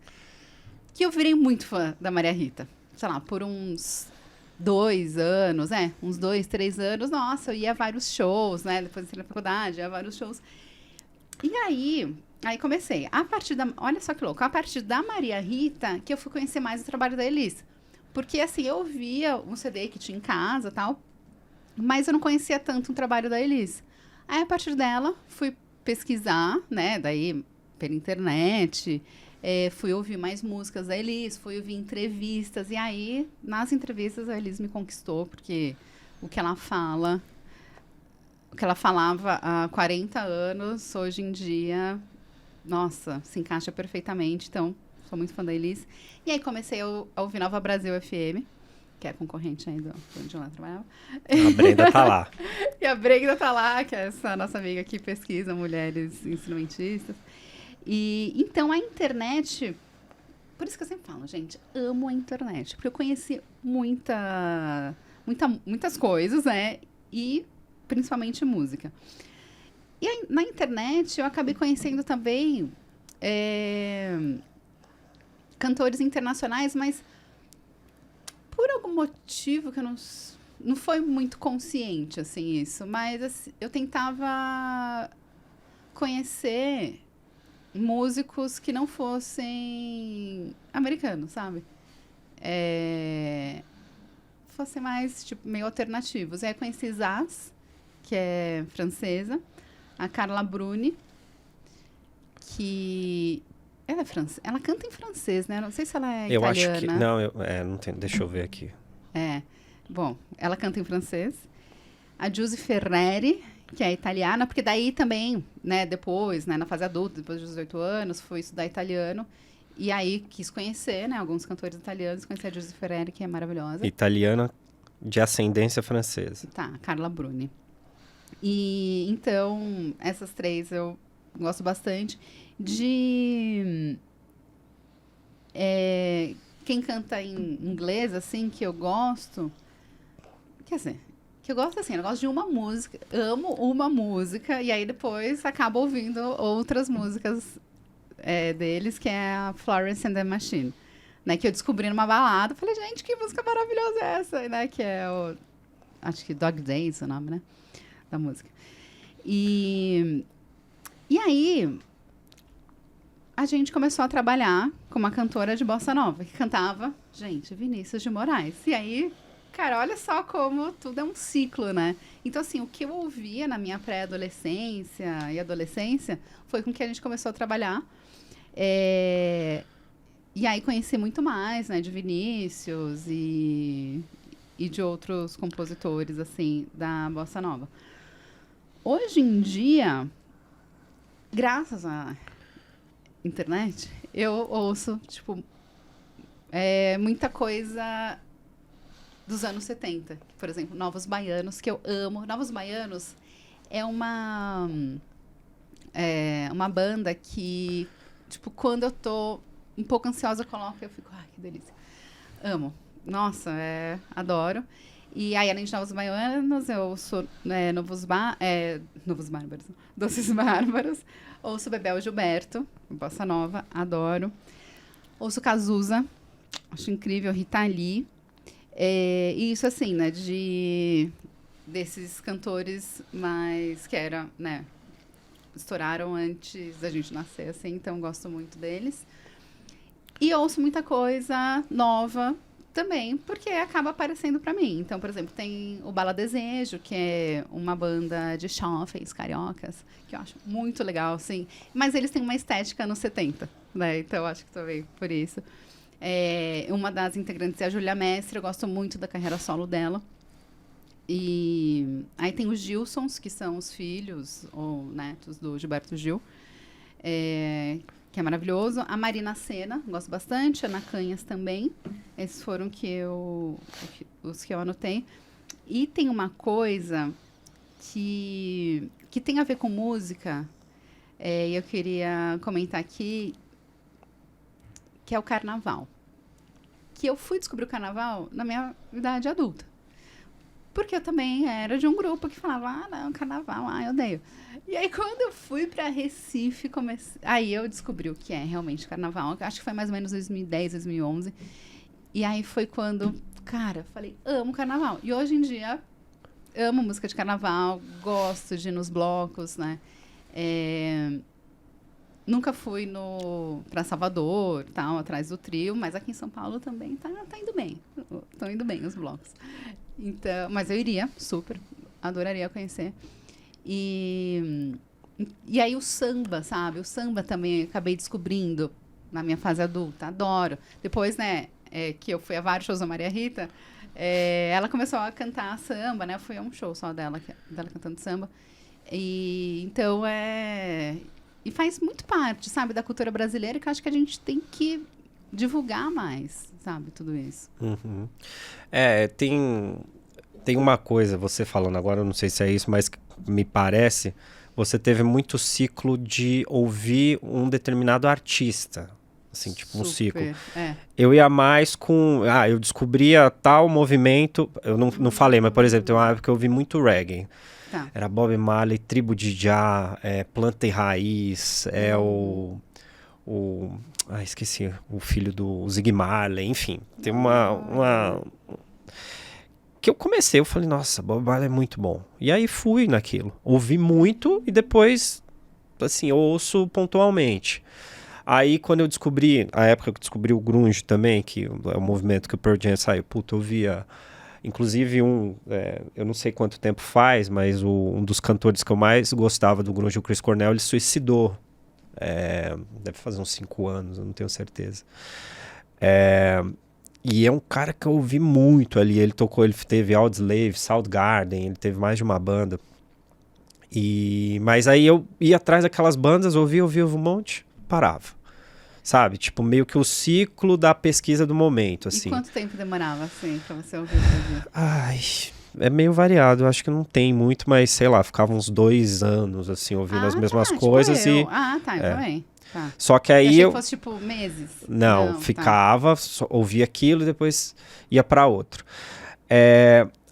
A: que eu virei muito fã da Maria Rita. Sei lá, por uns 2 anos, uns 2, 3 anos, nossa, eu ia a vários shows, né? Depois entrei na faculdade, ia a vários shows. E aí comecei. Olha só que louco, a partir da Maria Rita, que eu fui conhecer mais o trabalho da Elis. Porque, assim, eu via um CD que tinha em casa e tal, mas eu não conhecia tanto o trabalho da Elis. Aí, a partir dela, fui pesquisar, né? Daí, pela internet... fui ouvir mais músicas da Elis, fui ouvir entrevistas, e aí, nas entrevistas, a Elis me conquistou, porque o que ela falava há 40 anos, hoje em dia, nossa, se encaixa perfeitamente, então, sou muito fã da Elis. E aí, comecei a ouvir Nova Brasil FM, que é concorrente aí do onde ela trabalhava.
B: A Brenda tá lá.
A: E a Brenda tá lá, que é essa nossa amiga que pesquisa mulheres instrumentistas. E então a internet, por isso que eu sempre falo, gente, amo a internet, porque eu conheci muitas coisas, né? E principalmente música. E aí, na internet eu acabei conhecendo também cantores internacionais, mas por algum motivo que eu não foi muito consciente, assim, isso. Mas assim, eu tentava conhecer músicos que não fossem americanos, sabe? Fossem mais, tipo, meio alternativos. E aí eu conheci Zaz, que é francesa, a Carla Bruni, que ela canta em francês, né? Não sei se ela é
B: Eu
A: italiana.
B: acho que... Não, não tenho, deixa eu ver aqui.
A: Bom, ela canta em francês. A Giusy Ferreri, que é italiana, porque daí também, né, depois, né, na fase adulta, depois dos 18 anos, fui estudar italiano. E aí quis conhecer, né, alguns cantores italianos, conheci a Giusy Ferreri, que é maravilhosa.
B: Italiana de ascendência francesa.
A: Tá, Carla Bruni. E então, essas três eu gosto bastante. Quem canta em inglês, assim, que eu gosto. Quer dizer, que eu gosto assim, eu gosto de uma música, amo uma música, e aí depois acabo ouvindo outras músicas deles, que é a Florence and the Machine. Né, que eu descobri numa balada. Falei, gente, que música maravilhosa é essa? Né, que é acho que Dog Days, o nome, né? Da música. E aí, a gente começou a trabalhar com uma cantora de bossa nova, que cantava, gente, Vinícius de Moraes. E aí, cara, olha só como tudo é um ciclo, né? Então, assim, o que eu ouvia na minha pré-adolescência e adolescência foi com que a gente começou a trabalhar. E aí conheci muito mais, né, de Vinícius e de outros compositores, assim, da bossa nova. Hoje em dia, graças à internet, eu ouço, tipo, muita coisa dos anos 70. Por exemplo, Novos Baianos, que eu amo. Novos Baianos é uma banda que, tipo, quando eu tô um pouco ansiosa, eu coloco e eu fico, ai, que delícia. Amo. Nossa, adoro. E aí, além de Novos Baianos, eu ouço Novos Bárbaros, Doces Bárbaros. Ouço Bebel Gilberto, bossa nova, adoro. Ouço Cazuza, acho incrível, Rita Lee. E isso, assim, né, desses cantores mais que era, né, estouraram antes da gente nascer, assim, então gosto muito deles. E ouço muita coisa nova também, porque acaba aparecendo pra mim. Então, por exemplo, tem o Bala Desejo, que é uma banda de chofes cariocas, que eu acho muito legal, assim. Mas eles têm uma estética nos 70, né? Então, acho que também por isso. Uma das integrantes é a Júlia Mestre, eu gosto muito da carreira solo dela. E aí tem os Gilsons, que são os filhos ou netos do Gilberto Gil, que é maravilhoso. A Marina Sena, gosto bastante. A Ana Canhas também. Esses foram os que eu anotei. E tem uma coisa que tem a ver com música, e eu queria comentar aqui, que é o carnaval. Que eu fui descobrir o carnaval na minha idade adulta. Porque eu também era de um grupo que falava, não, carnaval, eu odeio. E aí, quando eu fui para Recife, aí eu descobri o que é realmente carnaval. Acho que foi mais ou menos 2010, 2011. E aí foi quando, cara, falei, amo carnaval. E hoje em dia, amo música de carnaval, gosto de ir nos blocos, né? Nunca fui para Salvador, tal, atrás do trio, mas aqui em São Paulo também tá indo bem. Estão indo bem os blocos. Então, mas eu iria, super, adoraria conhecer. E aí o samba, sabe? O samba também acabei descobrindo na minha fase adulta, adoro. Depois, né, que eu fui a vários shows da Maria Rita, ela começou a cantar samba, né? Eu fui a um show só dela cantando samba. E então e faz muito parte, sabe, da cultura brasileira, que eu acho que a gente tem que divulgar mais, sabe, tudo isso.
B: Uhum. Tem uma coisa, você falando agora, eu não sei se é isso, mas me parece, você teve muito ciclo de ouvir um determinado artista. Assim, tipo um ciclo. Eu ia mais com... eu descobria tal movimento... Eu não falei, mas, por exemplo, tem uma época que eu ouvi muito reggae.
A: Tá.
B: Era Bob Marley, Tribo de Jah, Planta e Raiz, esqueci, o filho do Zig Marley, enfim. Tem uma... Que eu comecei, eu falei, nossa, Bob Marley é muito bom. E aí fui naquilo. Ouvi muito e depois, assim, eu ouço pontualmente. Aí, quando eu descobri, a época que eu descobri o grunge também, que é o movimento que o Pearl Jam saiu, eu via, inclusive eu não sei quanto tempo faz, mas um dos cantores que eu mais gostava do grunge, o Chris Cornell, ele suicidou. Deve fazer uns 5 anos, eu não tenho certeza. E é um cara que eu ouvi muito ali, ele teve Audioslave, Soundgarden, ele teve mais de uma banda. Mas aí eu ia atrás daquelas bandas, ouvia um monte, parava, sabe? Tipo, meio que o ciclo da pesquisa do momento, assim.
A: E quanto tempo demorava, assim, pra você ouvir?
B: É meio variado, eu acho que não tem muito, mas sei lá, ficava uns 2 anos, assim, ouvindo as mesmas coisas
A: tipo
B: e...
A: eu também. Tá.
B: Só que aí
A: eu achei que fosse, tipo, meses.
B: Não, ficava, ouvia aquilo e depois ia pra outro.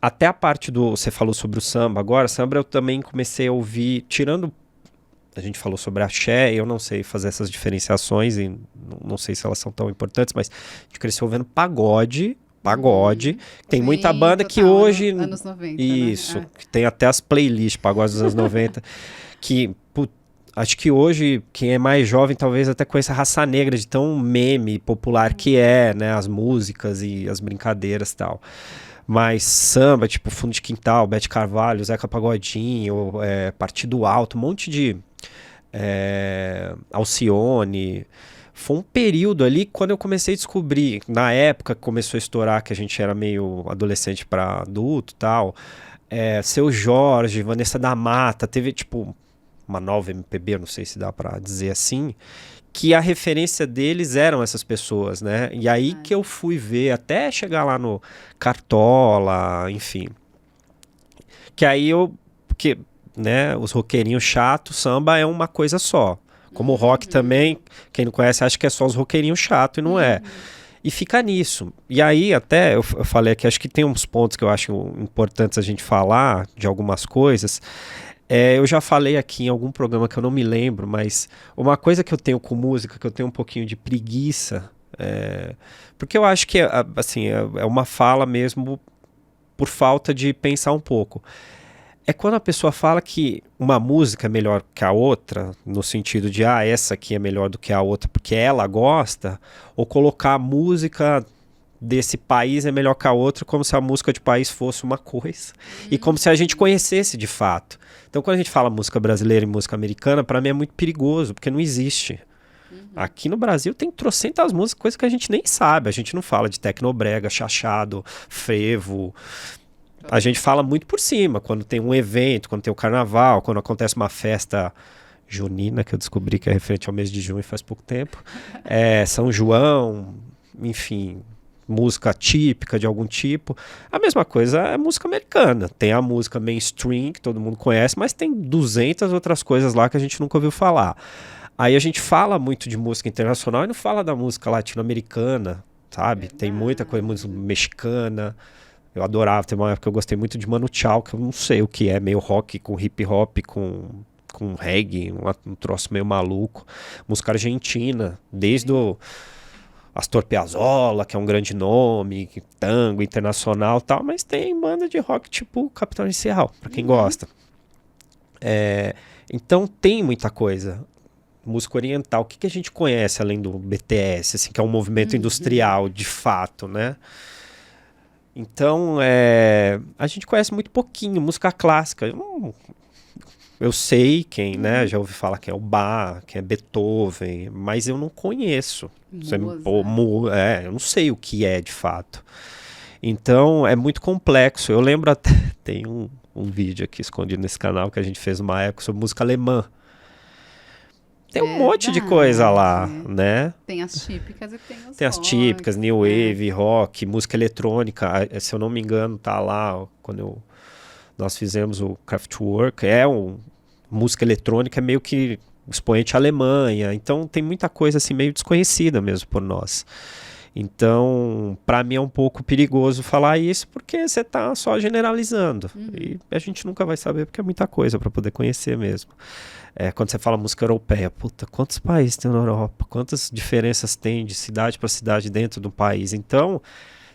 B: Até a parte você falou sobre o samba agora, samba eu também comecei a ouvir, tirando... A gente falou sobre axé, eu não sei fazer essas diferenciações e não sei se elas são tão importantes, mas a gente cresceu ouvindo pagode. Tem muita banda que hoje...
A: Anos 90,
B: isso, né? Que tem até as playlists pagode dos anos 90, que acho que hoje quem é mais jovem talvez até conheça a Raça Negra, de tão meme popular que é, né? As músicas e as brincadeiras e tal. Mas samba, tipo Fundo de Quintal, Bete Carvalho, Zeca Pagodinho, Partido Alto, um monte de... Alcione. Foi um período ali quando eu comecei a descobrir, na época que começou a estourar, que a gente era meio adolescente para adulto e tal, Seu Jorge, Vanessa da Mata, teve tipo uma nova MPB, não sei se dá para dizer assim, que a referência deles eram essas pessoas, né? E aí que eu fui ver, até chegar lá no Cartola, enfim. Que aí porque, né, os roqueirinhos chatos, samba é uma coisa só. Como o rock também, quem não conhece acha que é só os roqueirinhos chatos e não é. E fica nisso. E aí até eu falei aqui, acho que tem uns pontos que eu acho importantes a gente falar de algumas coisas. Eu já falei aqui em algum programa que eu não me lembro, mas uma coisa que eu tenho com música, que eu tenho um pouquinho de preguiça, porque eu acho que assim, é uma fala mesmo por falta de pensar um pouco. É quando a pessoa fala que uma música é melhor que a outra, no sentido de, essa aqui é melhor do que a outra porque ela gosta, ou colocar a música desse país é melhor que a outra, como se a música de país fosse uma coisa, e como se a gente conhecesse de fato. Então, quando a gente fala música brasileira e música americana, para mim é muito perigoso, porque não existe. Aqui no Brasil tem trocentas músicas, coisa que a gente nem sabe. A gente não fala de tecnobrega, chachado, frevo. A gente fala muito por cima, quando tem um evento, quando tem o carnaval, quando acontece uma festa junina, que eu descobri que é referente ao mês de junho faz pouco tempo. São João, enfim, música típica de algum tipo. A mesma coisa é música americana. Tem a música mainstream, que todo mundo conhece, mas tem 200 outras coisas lá que a gente nunca ouviu falar. Aí a gente fala muito de música internacional e não fala da música latino-americana, sabe? Tem muita coisa, música mexicana. Eu adorava, tem uma época que eu gostei muito de Manu Chao, que eu não sei o que é, meio rock com hip hop, com reggae, um troço meio maluco. Música argentina, desde o Astor Piazzolla, que é um grande nome, tango internacional e tal, mas tem banda de rock tipo Capitão Inicial, pra quem gosta. Então tem muita coisa. Música oriental, o que a gente conhece além do BTS, assim, que é um movimento industrial de fato, né? Então, a gente conhece muito pouquinho, música clássica. Eu sei quem, né? Já ouvi falar quem é o Bach, quem é Beethoven, mas eu não conheço. Eu não sei o que é de fato. Então, é muito complexo. Eu lembro até, tem um vídeo aqui escondido nesse canal que a gente fez uma época sobre música alemã. Tem um monte de coisa lá,
A: Verdade.
B: né?
A: Tem as típicas e tem os
B: Tem as típicas,
A: rocks,
B: New
A: né?
B: Wave, rock, música eletrônica. Se eu não me engano, tá lá ó, nós fizemos o Kraftwerk. Música eletrônica, é meio que expoente Alemanha. Então tem muita coisa assim meio desconhecida mesmo por nós. Então, para mim é um pouco perigoso falar isso porque você tá só generalizando. E a gente nunca vai saber porque é muita coisa para poder conhecer mesmo. Quando você fala música europeia, puta, quantos países tem na Europa? Quantas diferenças tem de cidade para cidade dentro do país? Então,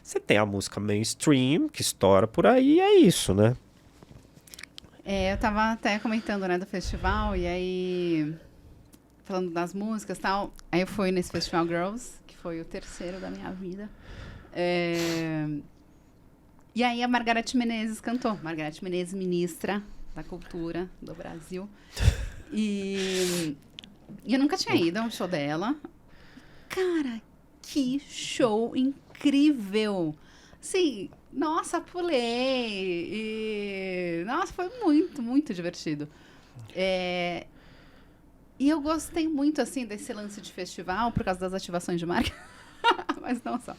B: você tem a música mainstream que estoura por aí e é isso, né?
A: Eu tava até comentando, né, do festival, e aí, falando das músicas e tal, aí eu fui nesse Festival Girls, que foi o terceiro da minha vida. É, E aí a Margareth Menezes cantou. Margareth Menezes, ministra da Cultura do Brasil. E eu nunca tinha ido a um show dela. Cara, que show incrível! Sim, nossa, pulei. Nossa, foi muito, muito divertido. É, E eu gostei muito, assim, desse lance de festival, por causa das ativações de marca. Mas não só.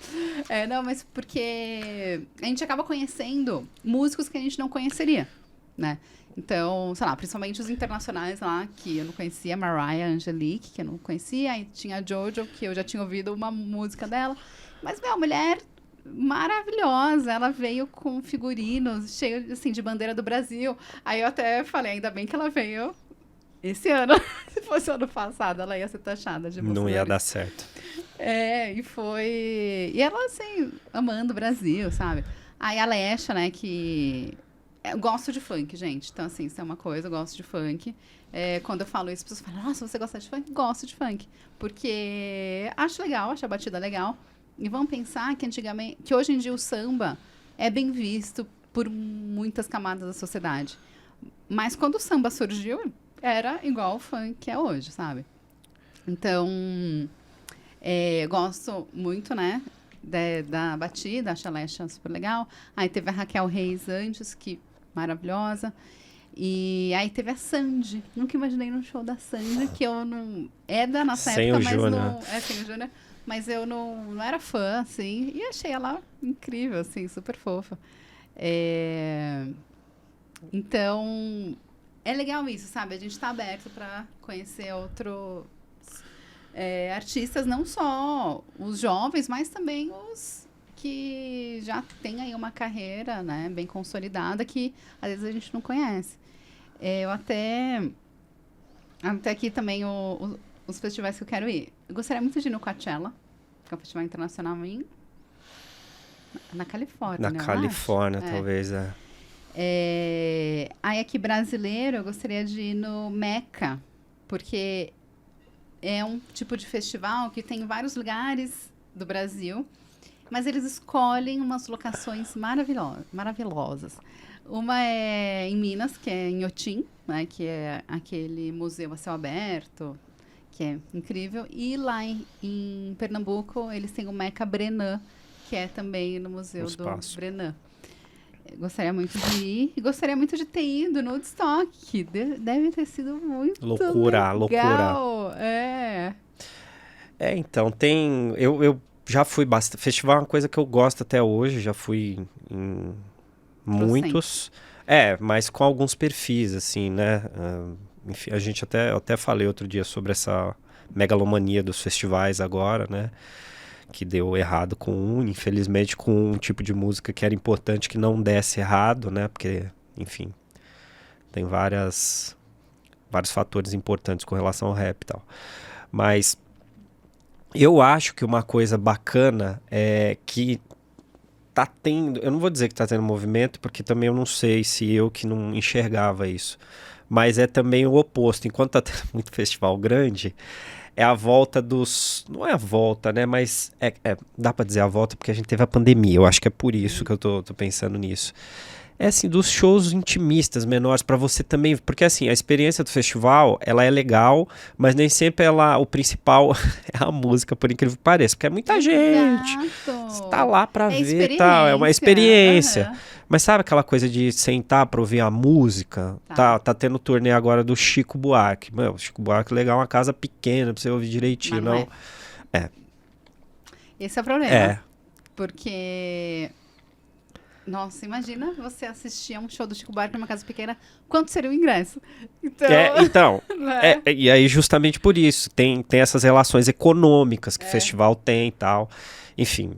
A: Não, mas porque a gente acaba conhecendo músicos que a gente não conheceria, né? Então, sei lá, principalmente os internacionais lá, que eu não conhecia, Mariah, Angelique, que eu não conhecia, aí tinha a Jojo, que eu já tinha ouvido uma música dela. Mas, meu, mulher maravilhosa, ela veio com figurinos cheio, assim, de bandeira do Brasil. Aí eu até falei, ainda bem que ela veio esse ano. Se fosse o ano passado, ela ia ser taxada de
B: Não ia
A: bolsonarista.
B: dar certo.
A: E foi. E ela, assim, amando o Brasil, sabe? Aí a Alexa, né, que. Eu gosto de funk, gente. Então, assim, isso é uma coisa, eu gosto de funk. Quando eu falo isso, as pessoas falam, nossa, você gosta de funk? Gosto de funk. Porque acho legal, acho a batida legal. E vamos pensar que antigamente. Que hoje em dia o samba é bem visto por muitas camadas da sociedade. Mas quando o samba surgiu, era igual o funk que é hoje, sabe? Então. Eu gosto muito, né, da batida, acho a Alexa super legal. Aí teve a Raquel Reis antes, que maravilhosa. E aí teve a Sandy. Nunca imaginei num show da Sandy, que eu não... É da nossa
B: Sem
A: época,
B: o
A: mas
B: Júnior.
A: não... Sem o Júnior. Mas eu não era fã, assim. E achei ela incrível, assim, super fofa. Então, é legal isso, sabe? A gente tá aberto para conhecer outros artistas, não só os jovens, mas também os que já têm aí uma carreira, né, bem consolidada, que às vezes a gente não conhece. Eu até aqui também os festivais que eu quero ir. Eu gostaria muito de ir no Coachella, que é um festival internacional na Califórnia,
B: Na
A: né, eu
B: Califórnia,
A: acho.
B: talvez,
A: Aí aqui brasileiro, eu gostaria de ir no Meca, porque é um tipo de festival que tem vários lugares do Brasil, mas eles escolhem umas locações maravilhosas. Uma é em Minas, que é em Inhotim, né, que é aquele museu a céu aberto, que é incrível. E lá em Pernambuco, eles têm o Meca Brenan, que é também no Museu do Brenan. Gostaria muito de ir. E gostaria muito de ter ido no Woodstock. Deve ter sido muito legal.
B: Então, tem... Eu já fui bastante... Festival é uma coisa que eu gosto até hoje. Já fui em muitos. Mas com alguns perfis, assim, né? Enfim, eu até falei outro dia sobre essa megalomania dos festivais agora, né? Que deu errado infelizmente, com um tipo de música que era importante que não desse errado, né? Porque, enfim, tem vários fatores importantes com relação ao rap e tal. Mas eu acho que uma coisa bacana é que tá tendo... Eu não vou dizer que tá tendo movimento, porque também eu não sei se eu que não enxergava isso. Mas é também o oposto. Enquanto tá tendo muito festival grande... É a volta dos... Não é a volta, né? Mas dá pra dizer a volta porque a gente teve a pandemia. Eu acho que é por isso que eu tô pensando nisso. É assim, dos shows intimistas menores, pra você também, porque assim, a experiência do festival, ela é legal, mas nem sempre ela, o principal é a música, por incrível que pareça, porque é muita gente, você tá
A: Exato.
B: lá pra
A: É
B: ver e tal, é uma
A: experiência.
B: experiência.
A: Aham.
B: Mas sabe aquela coisa de sentar pra ouvir a música?
A: Tá.
B: Tá tendo turnê agora do Chico Buarque. Meu, o Chico Buarque é legal, uma casa pequena pra você ouvir direitinho,
A: Mas não
B: não?
A: é.
B: É,
A: Esse é o problema.
B: é,
A: Porque, nossa, imagina você assistir a um show do Chico Buarque numa casa pequena, quanto seria o ingresso? Então,
B: então,
A: né?
B: e aí justamente por isso, tem essas relações econômicas que o festival tem e tal, enfim,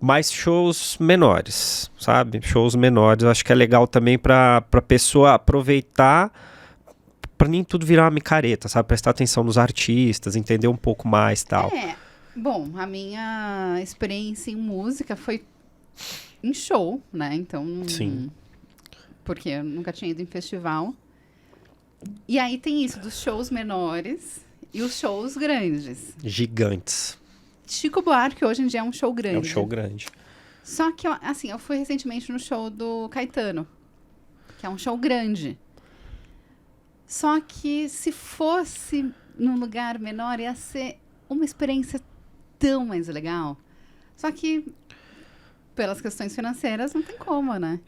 B: mais shows menores, sabe? Shows menores, eu acho que é legal também pra pessoa aproveitar, pra nem tudo virar uma micareta, sabe? Prestar atenção nos artistas, entender um pouco mais e tal.
A: Bom, a minha experiência em música foi em show, né? Então,
B: Sim.
A: porque eu nunca tinha ido em festival. E aí tem isso dos shows menores e os shows grandes.
B: Gigantes.
A: Chico Buarque hoje em dia é um show grande.
B: É um show grande.
A: Só que, assim, eu fui recentemente no show do Caetano, que é um show grande. Só que se fosse num lugar menor, ia ser uma experiência tão mais legal. Só que, pelas questões financeiras, não tem como, né?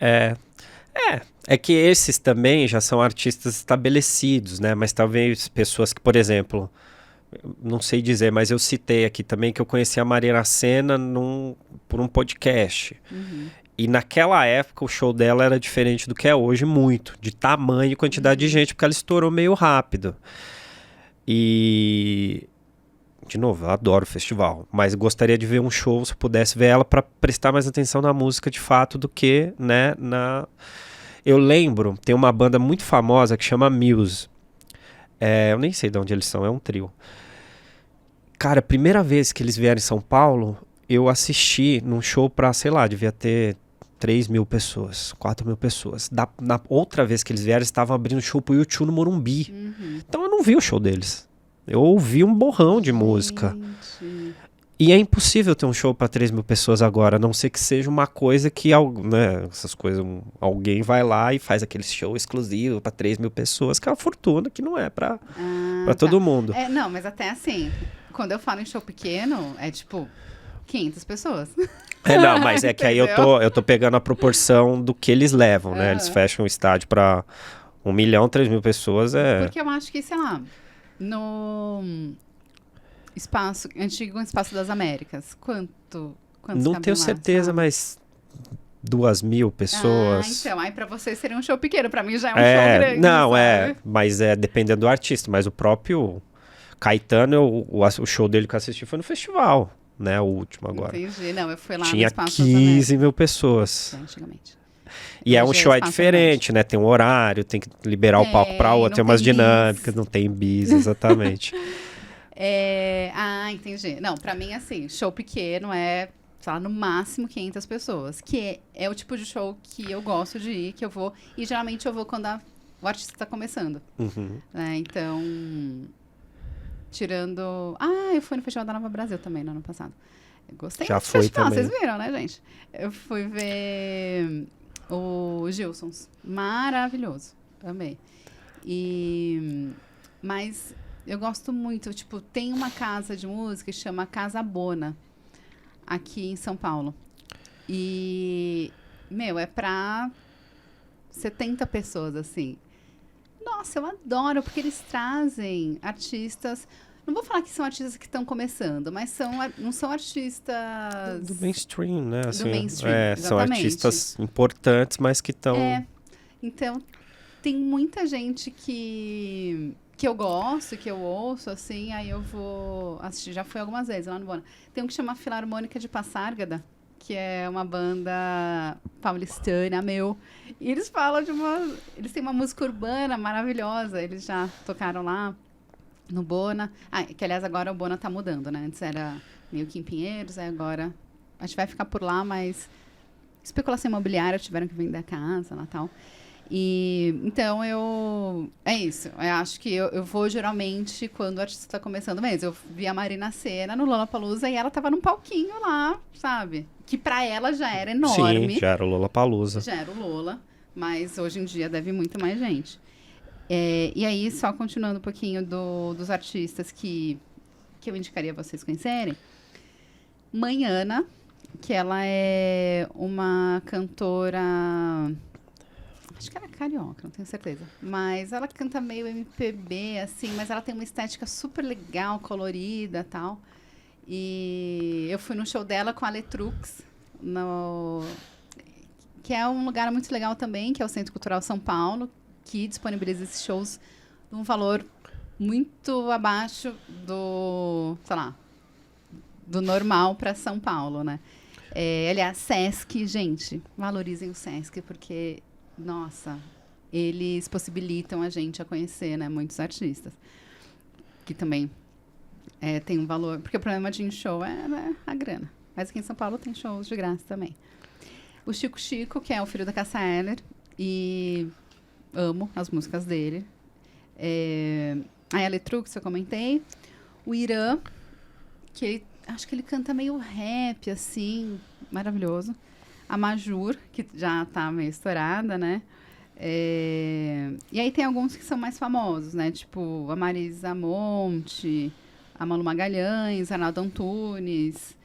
B: É que esses também já são artistas estabelecidos, né? Mas talvez pessoas que, por exemplo, não sei dizer, mas eu citei aqui também que eu conheci a Marina Sena por um podcast. E naquela época o show dela era diferente do que é hoje, muito. De tamanho e quantidade de gente, porque ela estourou meio rápido. E... De novo, eu adoro o festival, mas gostaria de ver um show, se eu pudesse ver ela, para prestar mais atenção na música de fato do que, né, Eu lembro, tem uma banda muito famosa que chama Muse. Eu nem sei de onde eles são, é um trio. Cara, a primeira vez que eles vieram em São Paulo, eu assisti num show pra, sei lá, devia ter 3.000 pessoas, 4.000 pessoas. Na outra vez que eles vieram, eles estavam abrindo show pro U2 no Morumbi. Então eu não vi o show deles. Eu ouvi um borrão de música.
A: Gente.
B: E é impossível ter um show pra 3.000 pessoas agora, a não ser que seja uma coisa que, né, essas coisas, alguém vai lá e faz aquele show exclusivo pra 3.000 pessoas, que é uma fortuna que não é pra todo mundo.
A: Não, mas até assim, quando eu falo em show pequeno, é tipo 500 pessoas.
B: Não, mas é que aí eu tô pegando a proporção do que eles levam, né? Eles fecham o estádio pra 1 milhão, 3.000 pessoas,
A: Porque eu acho que, sei lá, no antigo Espaço das Américas, quantos
B: Não
A: cabem
B: tenho
A: lá,
B: certeza,
A: sabe?
B: mas 2.000 pessoas.
A: Então, aí pra vocês seria um show pequeno, pra mim já é um show grande,
B: não,
A: sabe?
B: mas dependendo do artista, mas o próprio Caetano, o show dele que eu assisti foi no festival, né, o último agora.
A: Entendi, não, eu fui lá
B: Tinha
A: no Espaço das Américas.
B: 15.000 pessoas.
A: Antigamente.
B: E
A: Hoje
B: um show
A: Espaço
B: diferente, né? Tem um horário, tem que liberar o palco pra outra, tem
A: não
B: umas
A: tem
B: dinâmicas,
A: bis.
B: não tem bis, exatamente.
A: Entendi. Não, pra mim, assim, show pequeno é, sei lá, no máximo 500 pessoas. Que é o tipo de show que eu gosto de ir, que eu vou. E geralmente eu vou quando o artista tá começando.
B: Uhum.
A: Né? Então, tirando... eu fui no Festival da Nova Brasil também, no ano passado. Eu gostei
B: Já
A: desse
B: foi
A: festival,
B: também.
A: vocês viram, né, gente? Eu fui ver o Gilsons. Maravilhoso. Amei. Mas eu gosto muito, tipo, tem uma casa de música que chama Casa Bona, aqui em São Paulo. E, é pra 70 pessoas, assim. Nossa, eu adoro, porque eles trazem artistas... Não vou falar que são artistas que estão começando, mas não são artistas...
B: Do mainstream, né? Assim,
A: mainstream,
B: são
A: exatamente.
B: artistas importantes, mas que estão...
A: Então, tem muita gente que eu gosto, que eu ouço, assim, aí eu vou assistir. Já fui algumas vezes lá no Bona. Tem um que chama Filarmônica de Passárgada, que é uma banda paulistana, E eles falam eles têm uma música urbana maravilhosa, eles já tocaram lá no Bona. Que aliás agora o Bona tá mudando, né? Antes era meio que em Pinheiros, aí agora a gente vai ficar por lá, mas especulação imobiliária, tiveram que vender a casa lá e tal. E então é isso. Eu acho que eu vou geralmente quando o artista está começando mesmo. Eu vi a Marina Sena no Lollapalooza e ela tava num palquinho lá, sabe? Que pra ela já era enorme.
B: Sim, já era o Lollapalooza.
A: Já era o Lola, mas hoje em dia deve muito mais gente. E aí, só continuando um pouquinho dos artistas que eu indicaria vocês conhecerem. Manhana, que ela é uma cantora. Acho que ela é carioca, não tenho certeza. Mas ela canta meio MPB, assim, mas ela tem uma estética super legal, colorida e tal. E eu fui no show dela com a Letrux, que é um lugar muito legal também, que é o Centro Cultural São Paulo, que disponibiliza esses shows num valor muito abaixo do, sei lá, do normal para São Paulo, né? Aliás, Sesc, gente, valorizem o Sesc, porque, nossa, eles possibilitam a gente a conhecer, né, muitos artistas. Que também tem um valor, porque o problema de show é, né, a grana. Mas aqui em São Paulo tem shows de graça também. O Chico Chico, que é o filho da Cássia Eller, e amo as músicas dele. A Eletrux, eu comentei. O Irã, que ele, acho que ele canta meio rap, assim, maravilhoso. A Majur, que já tá meio estourada, né? E aí tem alguns que são mais famosos, né? Tipo, a Marisa Monte, a Malu Magalhães, Arnaldo Antunes.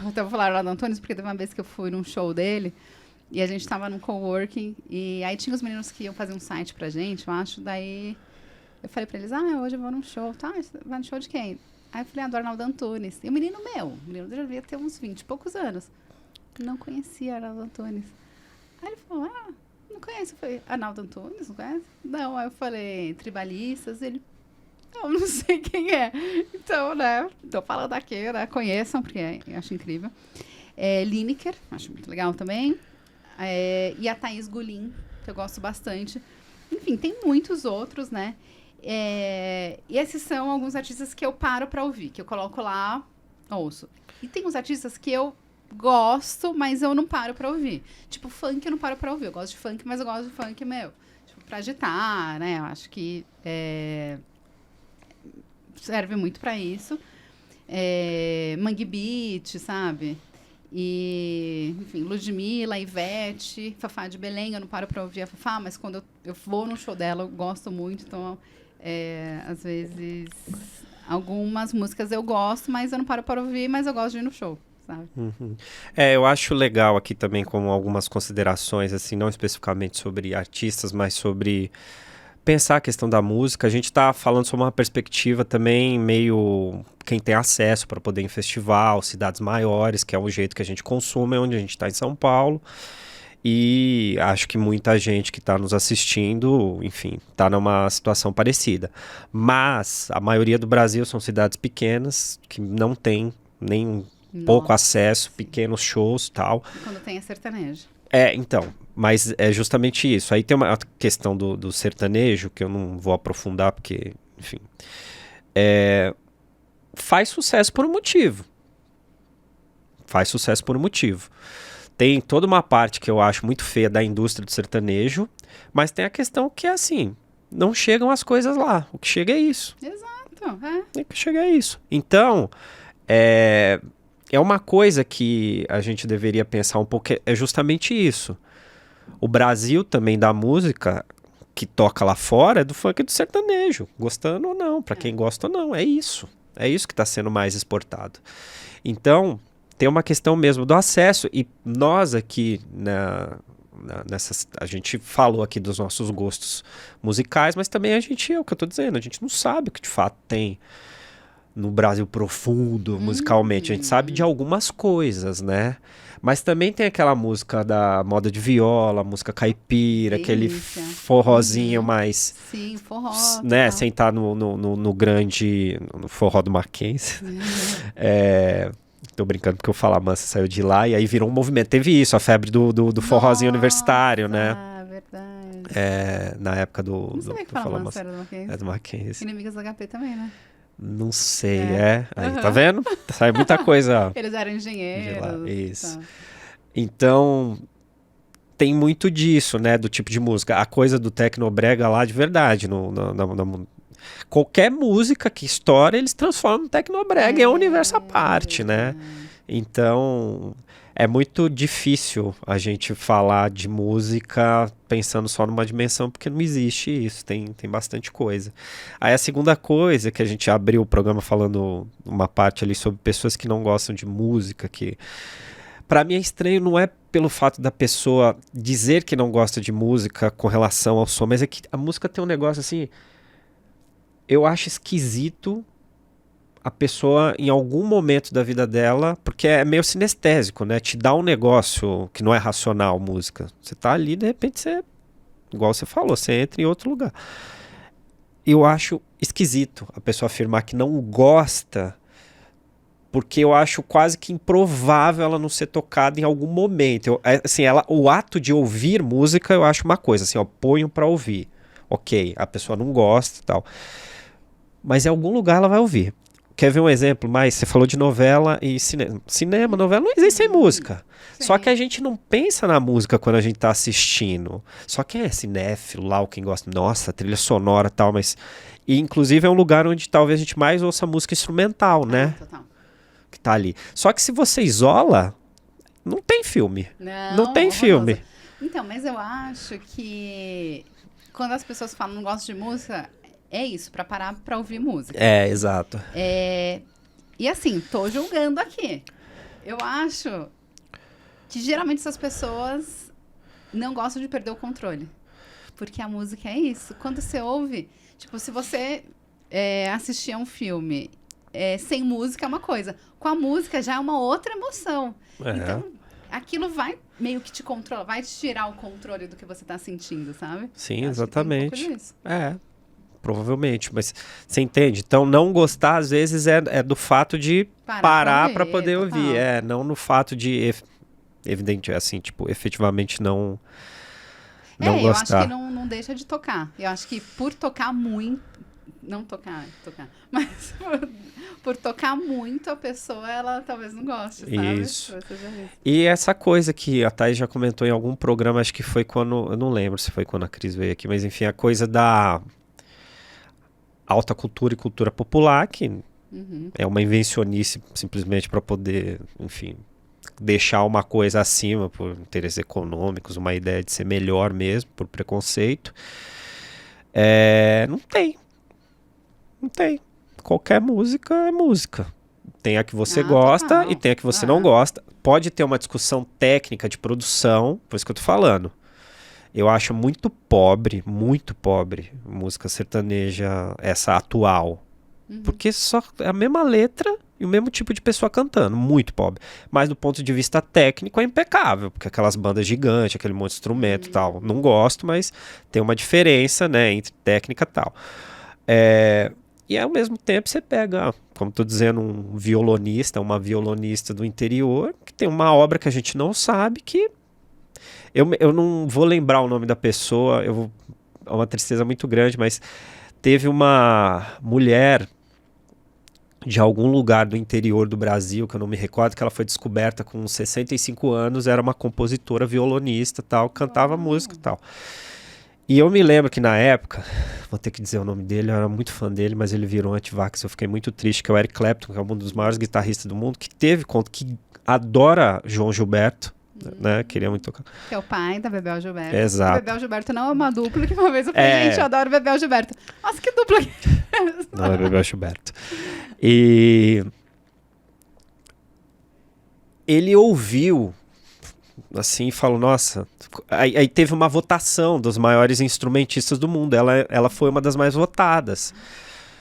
A: Eu até vou falar Arnaldo Antunes, porque teve uma vez que eu fui num show dele, e a gente tava num coworking, e aí tinha os meninos que iam fazer um site pra gente, eu acho, daí eu falei pra eles, hoje eu vou num show, tá? Vai no show de quem? Aí eu falei, do Arnaldo Antunes. E o menino já devia ter uns 20 e poucos anos. Não conhecia Arnaldo Antunes. Aí ele falou, não conheço. Eu falei, Arnaldo Antunes, não conhece? Não, aí eu falei, Tribalistas, ele, não sei quem é. Então, né, tô falando aqui, né, conheçam, porque eu acho incrível. Lineker, acho muito legal também. E a Thaís Gulim, que eu gosto bastante. Enfim, tem muitos outros, né? E esses são alguns artistas que eu paro pra ouvir, que eu coloco lá, ouço. E tem uns artistas que eu gosto, mas eu não paro pra ouvir. Tipo, funk eu não paro pra ouvir. Eu gosto de funk, mas eu gosto de funk, tipo, pra agitar, né? Eu acho que serve muito pra isso. Mangue Beat, sabe? E, enfim, Ludmilla, Ivete, Fafá de Belém, eu não paro pra ouvir a Fafá, mas quando eu vou no show dela, eu gosto muito, então, às vezes, algumas músicas eu gosto, mas eu não paro para ouvir, mas eu gosto de ir no show, sabe?
B: Uhum. Eu acho legal aqui também, como algumas considerações, assim, não especificamente sobre artistas, mas sobre pensar a questão da música. A gente está falando sobre uma perspectiva também meio quem tem acesso para poder ir em festival, cidades maiores, que é o jeito que a gente consome, onde a gente está em São Paulo. E acho que muita gente que está nos assistindo, enfim, está numa situação parecida. Mas a maioria do Brasil são cidades pequenas, que não tem nem pouco acesso, pequenos shows e tal.
A: E quando tem é sertanejo.
B: Então, mas é justamente isso. Aí tem uma questão do sertanejo, que eu não vou aprofundar, porque, enfim, faz sucesso por um motivo. Faz sucesso por um motivo. Tem toda uma parte que eu acho muito feia da indústria do sertanejo, mas tem a questão que é assim, não chegam as coisas lá. O que chega é isso.
A: Exato.
B: O que chega é isso. Então, é uma coisa que a gente deveria pensar um pouco, é justamente isso. O Brasil também da música que toca lá fora é do funk e do sertanejo, gostando ou não, para quem gosta ou não, é isso. É isso que está sendo mais exportado. Então, tem uma questão mesmo do acesso, e nós aqui, a gente falou aqui dos nossos gostos musicais, mas também é o que eu tô dizendo, a gente não sabe o que de fato tem no Brasil profundo, musicalmente. A gente sabe de algumas coisas, né? Mas também tem aquela música da moda de viola, música caipira, aquele forrozinho mais...
A: Sim, forró.
B: Né? Sem estar no grande... No forró do Mackenzie. Tô brincando porque eu falar mansa saiu de lá e aí virou um movimento. Teve isso, a febre do forrozinho universitário, né?
A: Ah, verdade.
B: Na época do...
A: Não sabia que fala mansa era do Mackenzie.
B: É do Mackenzie.
A: Inimigas do HP também, né?
B: Não sei, Aí, tá vendo? Sai muita coisa.
A: Eles eram engenheiros.
B: Isso. Então, tem muito disso, né? Do tipo de música. A coisa do tecnobrega lá, de verdade. Qualquer música que estoura, eles transformam no tecnobrega. É um universo à parte, né? Então, é muito difícil a gente falar de música pensando só numa dimensão, porque não existe isso. Tem bastante coisa. Aí a segunda coisa, que a gente abriu o programa falando uma parte ali sobre pessoas que não gostam de música, que... Pra mim é estranho, não é pelo fato da pessoa dizer que não gosta de música com relação ao som, mas é que a música tem um negócio assim, eu acho esquisito a pessoa em algum momento da vida dela, porque é meio sinestésico, né? Te dá um negócio que não é racional, música. Você tá ali, de repente você, igual você falou, você entra em outro lugar. Eu acho esquisito a pessoa afirmar que não gosta, porque eu acho quase que improvável ela não ser tocada em algum momento. Assim, o ato de ouvir música, eu acho uma coisa, assim, ó, ponho pra ouvir. Ok, a pessoa não gosta e tal. Mas em algum lugar ela vai ouvir. Quer ver um exemplo mais? Você falou de novela e cinema. Cinema, novela não existe sem música. Sim. Só que a gente não pensa na música quando a gente tá assistindo. Só quem é cinéfilo lá, ou quem gosta, nossa, trilha sonora e tal, mas... E, inclusive, é um lugar onde talvez a gente mais ouça música instrumental, né?
A: Total.
B: Que tá ali. Só que se você isola, não tem filme. Não tem filme.
A: Então, mas eu acho que quando as pessoas falam não gosto de música, é isso, pra parar pra ouvir música.
B: É, exato.
A: E assim, tô julgando aqui. Eu acho que geralmente essas pessoas não gostam de perder o controle. Porque a música é isso. Quando você ouve, tipo, se você assistir a um filme sem música é uma coisa. Com a música já é uma outra emoção. Então, aquilo vai meio que te controlar, vai te tirar o controle do que você tá sentindo, sabe?
B: Sim,
A: eu
B: exatamente.
A: Acho que tem um pouco disso.
B: Provavelmente. Mas você entende? Então, não gostar, às vezes, é do fato de parar para poder ouvir. Não no fato de, evidente, assim, tipo, efetivamente não gostar.
A: Eu acho que não deixa de tocar. Eu acho que por tocar muito... Não tocar, mas por tocar muito a pessoa, ela talvez não goste, sabe?
B: Isso. E essa coisa que a Thaís já comentou em algum programa, acho que foi quando, eu não lembro se foi quando a Cris veio aqui, mas enfim, a coisa da alta cultura e cultura popular, que é uma invencionice simplesmente para poder, enfim, deixar uma coisa acima por interesses econômicos, uma ideia de ser melhor mesmo, por preconceito. Não tem. Qualquer música é música. Tem a que você gosta e tem a que você não gosta. Pode ter uma discussão técnica de produção, por isso que eu tô falando. Eu acho muito pobre música sertaneja, essa atual. Porque só é a mesma letra e o mesmo tipo de pessoa cantando, muito pobre. Mas do ponto de vista técnico é impecável, porque aquelas bandas gigantes, aquele monte de instrumento e tal. Não gosto, mas tem uma diferença, né, entre técnica e tal. E ao mesmo tempo você pega, como estou dizendo, um violonista, uma violonista do interior, que tem uma obra que a gente não sabe, que eu não vou lembrar o nome da pessoa, é uma tristeza muito grande, mas teve uma mulher de algum lugar do interior do Brasil, que eu não me recordo, que ela foi descoberta com 65 anos, era uma compositora, violonista, tal, cantava música e tal. E eu me lembro que na época, vou ter que dizer o nome dele, eu era muito fã dele, mas ele virou antivax, eu fiquei muito triste, que é o Eric Clapton, que é um dos maiores guitarristas do mundo, que teve conta, que adora João Gilberto, né, queria muito tocar.
A: Que é o pai da Bebel Gilberto.
B: Exato.
A: Bebel Gilberto não é uma dupla, que uma vez eu falei, gente, eu adoro Bebel Gilberto. Nossa, que dupla que é.
B: Não é Bebel Gilberto. E ele ouviu assim, e falou, nossa, aí teve uma votação dos maiores instrumentistas do mundo, ela foi uma das mais votadas.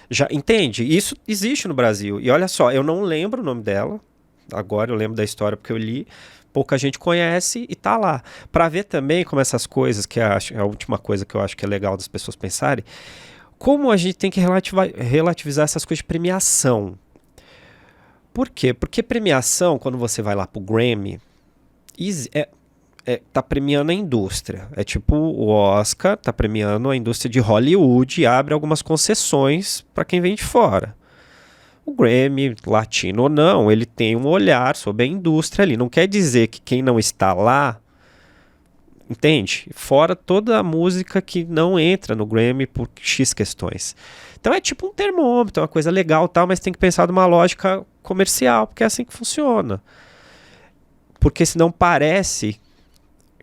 B: Já entende? Isso existe no Brasil. E olha só, eu não lembro o nome dela, agora eu lembro da história porque eu li, pouca gente conhece e tá lá. Para ver também como essas coisas, que é a última coisa que eu acho que é legal das pessoas pensarem, como a gente tem que relativizar essas coisas de premiação. Por quê? Porque premiação, quando você vai lá pro Grammy, tá premiando a indústria. É tipo o Oscar tá premiando a indústria de Hollywood e abre algumas concessões para quem vem de fora. O Grammy, latino ou não, ele tem um olhar sobre a indústria ali. Não quer dizer que quem não está lá Entende? Fora toda a música que não entra no Grammy por X questões. Então é tipo um termômetro, uma coisa legal e tal, mas tem que pensar numa lógica comercial, porque é assim que funciona. Porque senão parece...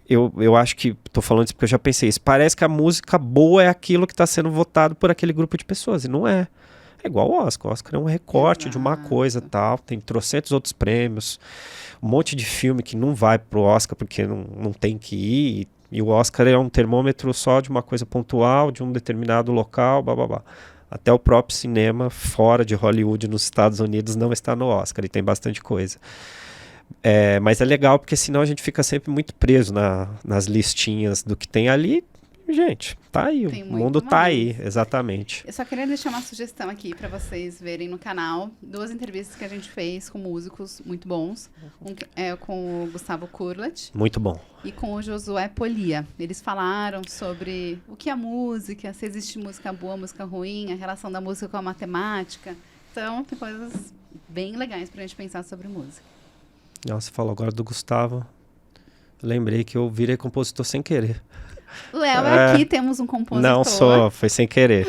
B: Eu acho que... Tô falando isso porque eu já pensei isso. Parece que a música boa é aquilo que está sendo votado por aquele grupo de pessoas. E não é. É igual o Oscar. O Oscar é um recorte de uma coisa tal. Tem trocentos outros prêmios. Um monte de filme que não vai pro Oscar porque não tem que ir. E o Oscar é um termômetro só de uma coisa pontual, de um determinado local, blá. Até o próprio cinema fora de Hollywood, nos Estados Unidos, não está no Oscar. E tem bastante coisa. Mas é legal porque senão a gente fica sempre muito preso nas listinhas do que tem ali. Gente, tá aí, o mundo tá aí, exatamente.
A: Eu só queria deixar uma sugestão aqui para vocês verem no canal 2 entrevistas que a gente fez com músicos muito bons. Com o Gustavo Kurlat.
B: Muito bom.
A: E com o Josué Polia. Eles falaram sobre o que é música, se existe música boa, música ruim, a relação da música com a matemática. Então, tem coisas bem legais pra gente pensar sobre música.
B: Nossa, você falou agora do Gustavo. Lembrei que eu virei compositor sem querer.
A: Léo, aqui temos um compositor.
B: Não foi sem querer.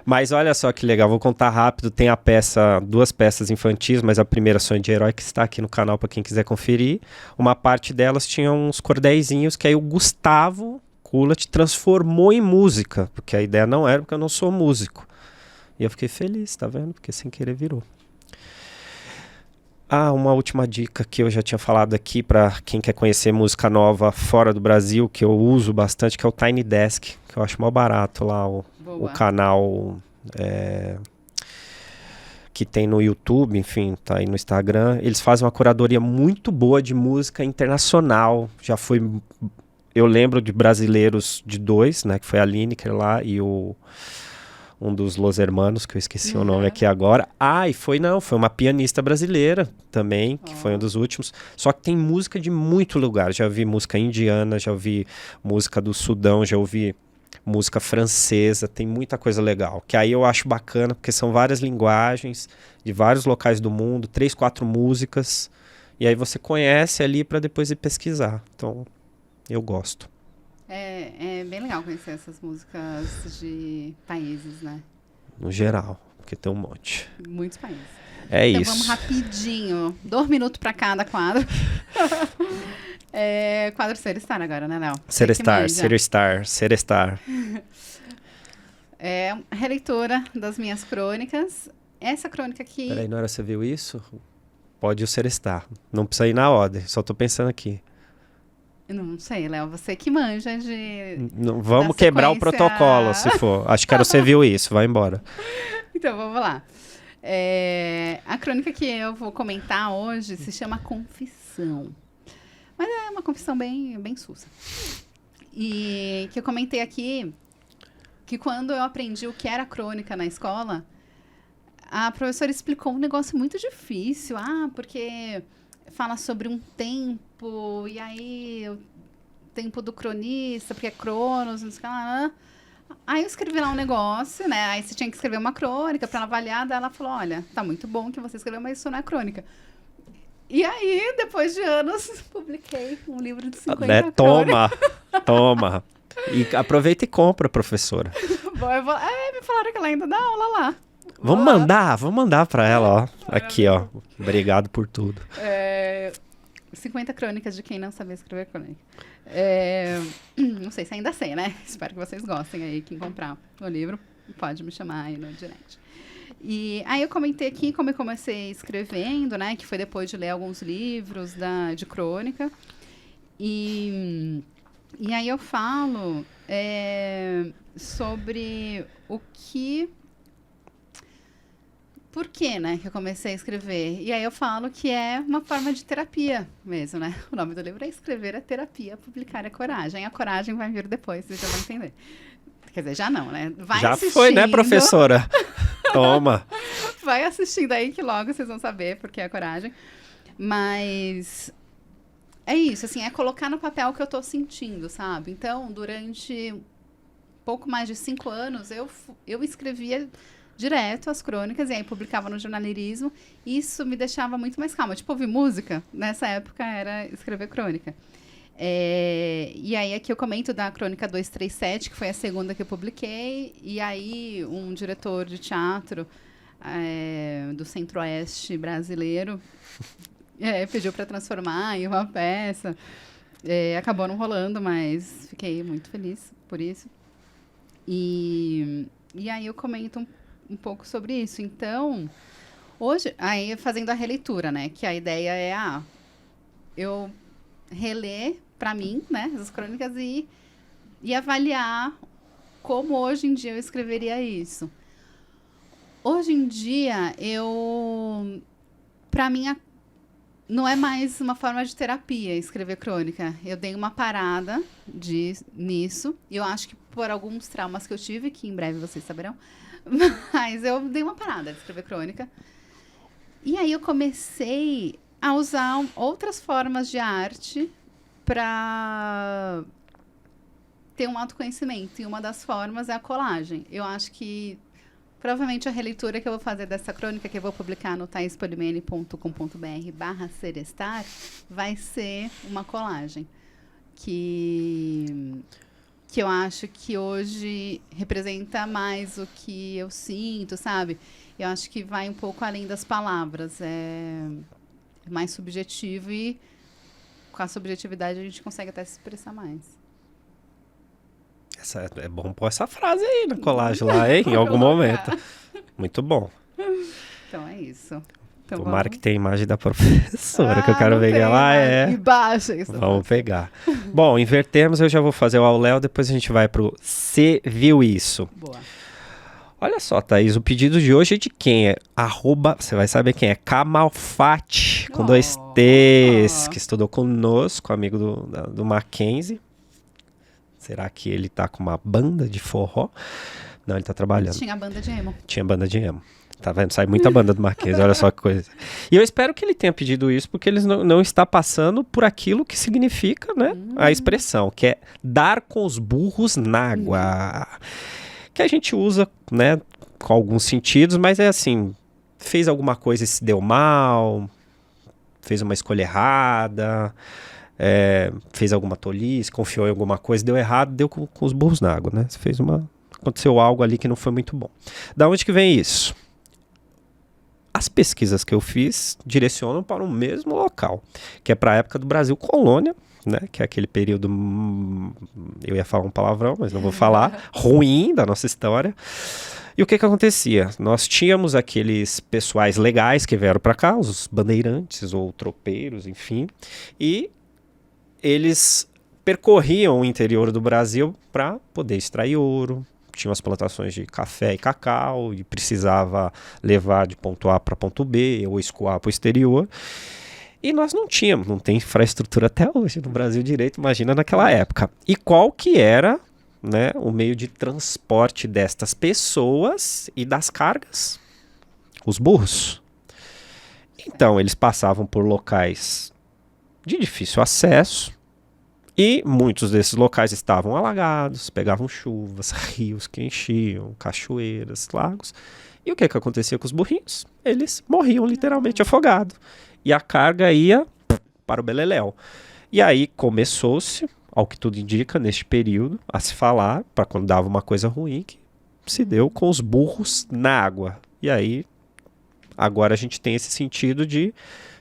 B: Mas olha só que legal, vou contar rápido. Tem a peça, 2 peças infantis, mas a primeira, Sonho de Herói, que está aqui no canal para quem quiser conferir. Uma parte delas tinha uns cordéisinhos que aí o Gustavo Kurlat transformou em música, porque a ideia não era, porque eu não sou músico. E eu fiquei feliz, tá vendo? Porque sem querer virou. Uma última dica que eu já tinha falado aqui para quem quer conhecer música nova fora do Brasil, que eu uso bastante, que é o Tiny Desk, que eu acho mó barato lá, o canal que tem no YouTube, enfim, tá aí no Instagram. Eles fazem uma curadoria muito boa de música internacional. Eu lembro de brasileiros de 2, né, que foi a Lineker lá e um dos Los Hermanos, que eu esqueci o nome aqui agora. E foi uma pianista brasileira também, que foi um dos últimos. Só que tem música de muito lugar. Já ouvi música indiana, já ouvi música do Sudão, já ouvi música francesa. Tem muita coisa legal. Que aí eu acho bacana, porque são várias linguagens, de vários locais do mundo, 3, 4 músicas. E aí você conhece ali para depois ir pesquisar. Então, eu gosto.
A: É bem legal conhecer essas músicas de países, né?
B: No geral, porque tem um monte.
A: Muitos países.
B: Então isso.
A: Vamos rapidinho. 2 minutos para cada quadro. Quadro Ser Estar agora, né, Léo?
B: Ser Estar.
A: A releitura das minhas crônicas. Essa crônica aqui...
B: Peraí, na hora você viu isso? Pode o Ser Estar. Não precisa ir na ordem, só tô pensando aqui.
A: Não sei, Léo, você que manja de...
B: Vamos quebrar o protocolo, se for. Acho que você viu isso, vai embora.
A: Então, vamos lá. A crônica que eu vou comentar hoje se chama Confissão. Mas é uma confissão bem, bem sussa. E que eu comentei aqui que quando eu aprendi o que era crônica na escola, a professora explicou um negócio muito difícil. Porque... fala sobre um tempo, e aí o tempo do cronista, porque é Cronos, não sei o que lá. Aí eu escrevi lá um negócio, né? Aí você tinha que escrever uma crônica para avaliar, daí ela falou, olha, tá muito bom que você escreveu, mas isso não é crônica. E aí, depois de anos, publiquei um livro de 50 crônicas.
B: Toma. E aproveita e compra, professora.
A: Me falaram que ela ainda dá aula lá.
B: Vamos mandar pra ela, ó. Aqui, ó. Obrigado por tudo.
A: 50 crônicas de quem não sabia escrever crônica. Não sei se ainda sei, né? Espero que vocês gostem aí. Quem comprar o livro, pode me chamar aí no direct. E aí eu comentei aqui como eu comecei escrevendo, né? Que foi depois de ler alguns livros de crônica. E aí eu falo sobre o que... Por que, né, que eu comecei a escrever? E aí eu falo que é uma forma de terapia mesmo, né? O nome do livro é Escrever é Terapia, Publicar é Coragem. A coragem vai vir depois, vocês já vão entender. Quer dizer, já não, né?
B: Já foi, né, professora? Toma.
A: Vai assistindo aí que logo vocês vão saber porque é a coragem. Mas é isso, assim, é colocar no papel o que eu tô sentindo, sabe? Então, durante pouco mais de 5 anos, eu escrevia direto as crônicas, e aí publicava no jornalismo. Isso me deixava muito mais calma. Tipo, ouvir música, nessa época, era escrever crônica. E aí aqui eu comento da Crônica 237, que foi a segunda que eu publiquei, e aí um diretor de teatro do Centro-Oeste brasileiro pediu para transformar em uma peça. Acabou não rolando, mas fiquei muito feliz por isso. E aí eu comento um pouco sobre isso. Então, hoje, aí fazendo a releitura, né? Que a ideia é eu reler para mim, né, as crônicas e avaliar como hoje em dia eu escreveria isso. Hoje em dia, para mim, não é mais uma forma de terapia escrever crônica. Eu dei uma parada nisso. E eu acho que por alguns traumas que eu tive, que em breve vocês saberão, mas eu dei uma parada de escrever crônica. E aí eu comecei a usar outras formas de arte para ter um autoconhecimento. E uma das formas é a colagem. Eu acho que provavelmente a releitura que eu vou fazer dessa crônica, que eu vou publicar no taispolimene.com.br/serestar, vai ser uma colagem. Que eu acho que hoje representa mais o que eu sinto, sabe? Eu acho que vai um pouco além das palavras. É mais subjetivo e com a subjetividade a gente consegue até se expressar mais.
B: É bom pôr essa frase aí na colagem lá, hein? Em algum momento. Muito bom.
A: Então é isso. Então,
B: tomara que tenha a imagem da professora, que eu quero ver ela
A: Embaixo, isso.
B: Vamos pegar. Bom, invertemos, eu já vou fazer o ao Léo, depois a gente vai pro Cê Viu Isso.
A: Boa.
B: Olha só, Thaís, o pedido de hoje é de quem? Você vai saber quem é. Kamalfat, com 2 T's, que estudou conosco, amigo do Mackenzie. Será que ele tá com uma banda de forró? Não, ele tá trabalhando.
A: Tinha banda de emo.
B: Tinha banda de emo. Tá vendo? Sai muita banda do Mackenzie, olha só que coisa. E eu espero que ele tenha pedido isso, porque ele não está passando por aquilo que significa, né, a expressão, que é dar com os burros na água. Que a gente usa, né, com alguns sentidos, mas é assim, fez alguma coisa e se deu mal, fez uma escolha errada, fez alguma tolice, confiou em alguma coisa, deu errado, deu com os burros na água, né? Aconteceu algo ali que não foi muito bom. Da onde que vem isso? As pesquisas que eu fiz direcionam para o mesmo local, que é para a época do Brasil colônia, né, que é aquele período, eu ia falar um palavrão, mas não vou falar, ruim da nossa história. E o que acontecia? Nós tínhamos aqueles pessoais legais que vieram para cá, os bandeirantes ou tropeiros, enfim, e eles percorriam o interior do Brasil para poder extrair ouro. Tinha as plantações de café e cacau e precisava levar de ponto A para ponto B ou escoar para o exterior. E nós não tem infraestrutura até hoje no Brasil direito, imagina naquela época. E qual que era, né, o meio de transporte destas pessoas e das cargas? Os burros. Então, eles passavam por locais de difícil acesso e muitos desses locais estavam alagados, pegavam chuvas, rios que enchiam, cachoeiras, lagos. E o que acontecia com os burrinhos? Eles morriam literalmente afogados. E a carga ia para o beleléu. E aí começou-se, ao que tudo indica, neste período, a se falar, para quando dava uma coisa ruim, que se deu com os burros na água. E aí, agora a gente tem esse sentido de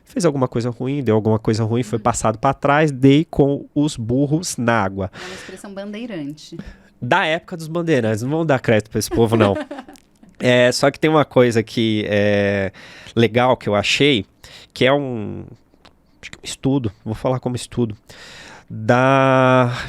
B: fez alguma coisa ruim, deu alguma coisa ruim, foi passado para trás, dei com os burros na água.
A: É uma expressão bandeirante.
B: Da época dos bandeirantes, não vamos dar crédito para esse povo, não. Só que tem uma coisa que é legal que eu achei, que é um estudo, vou falar como estudo,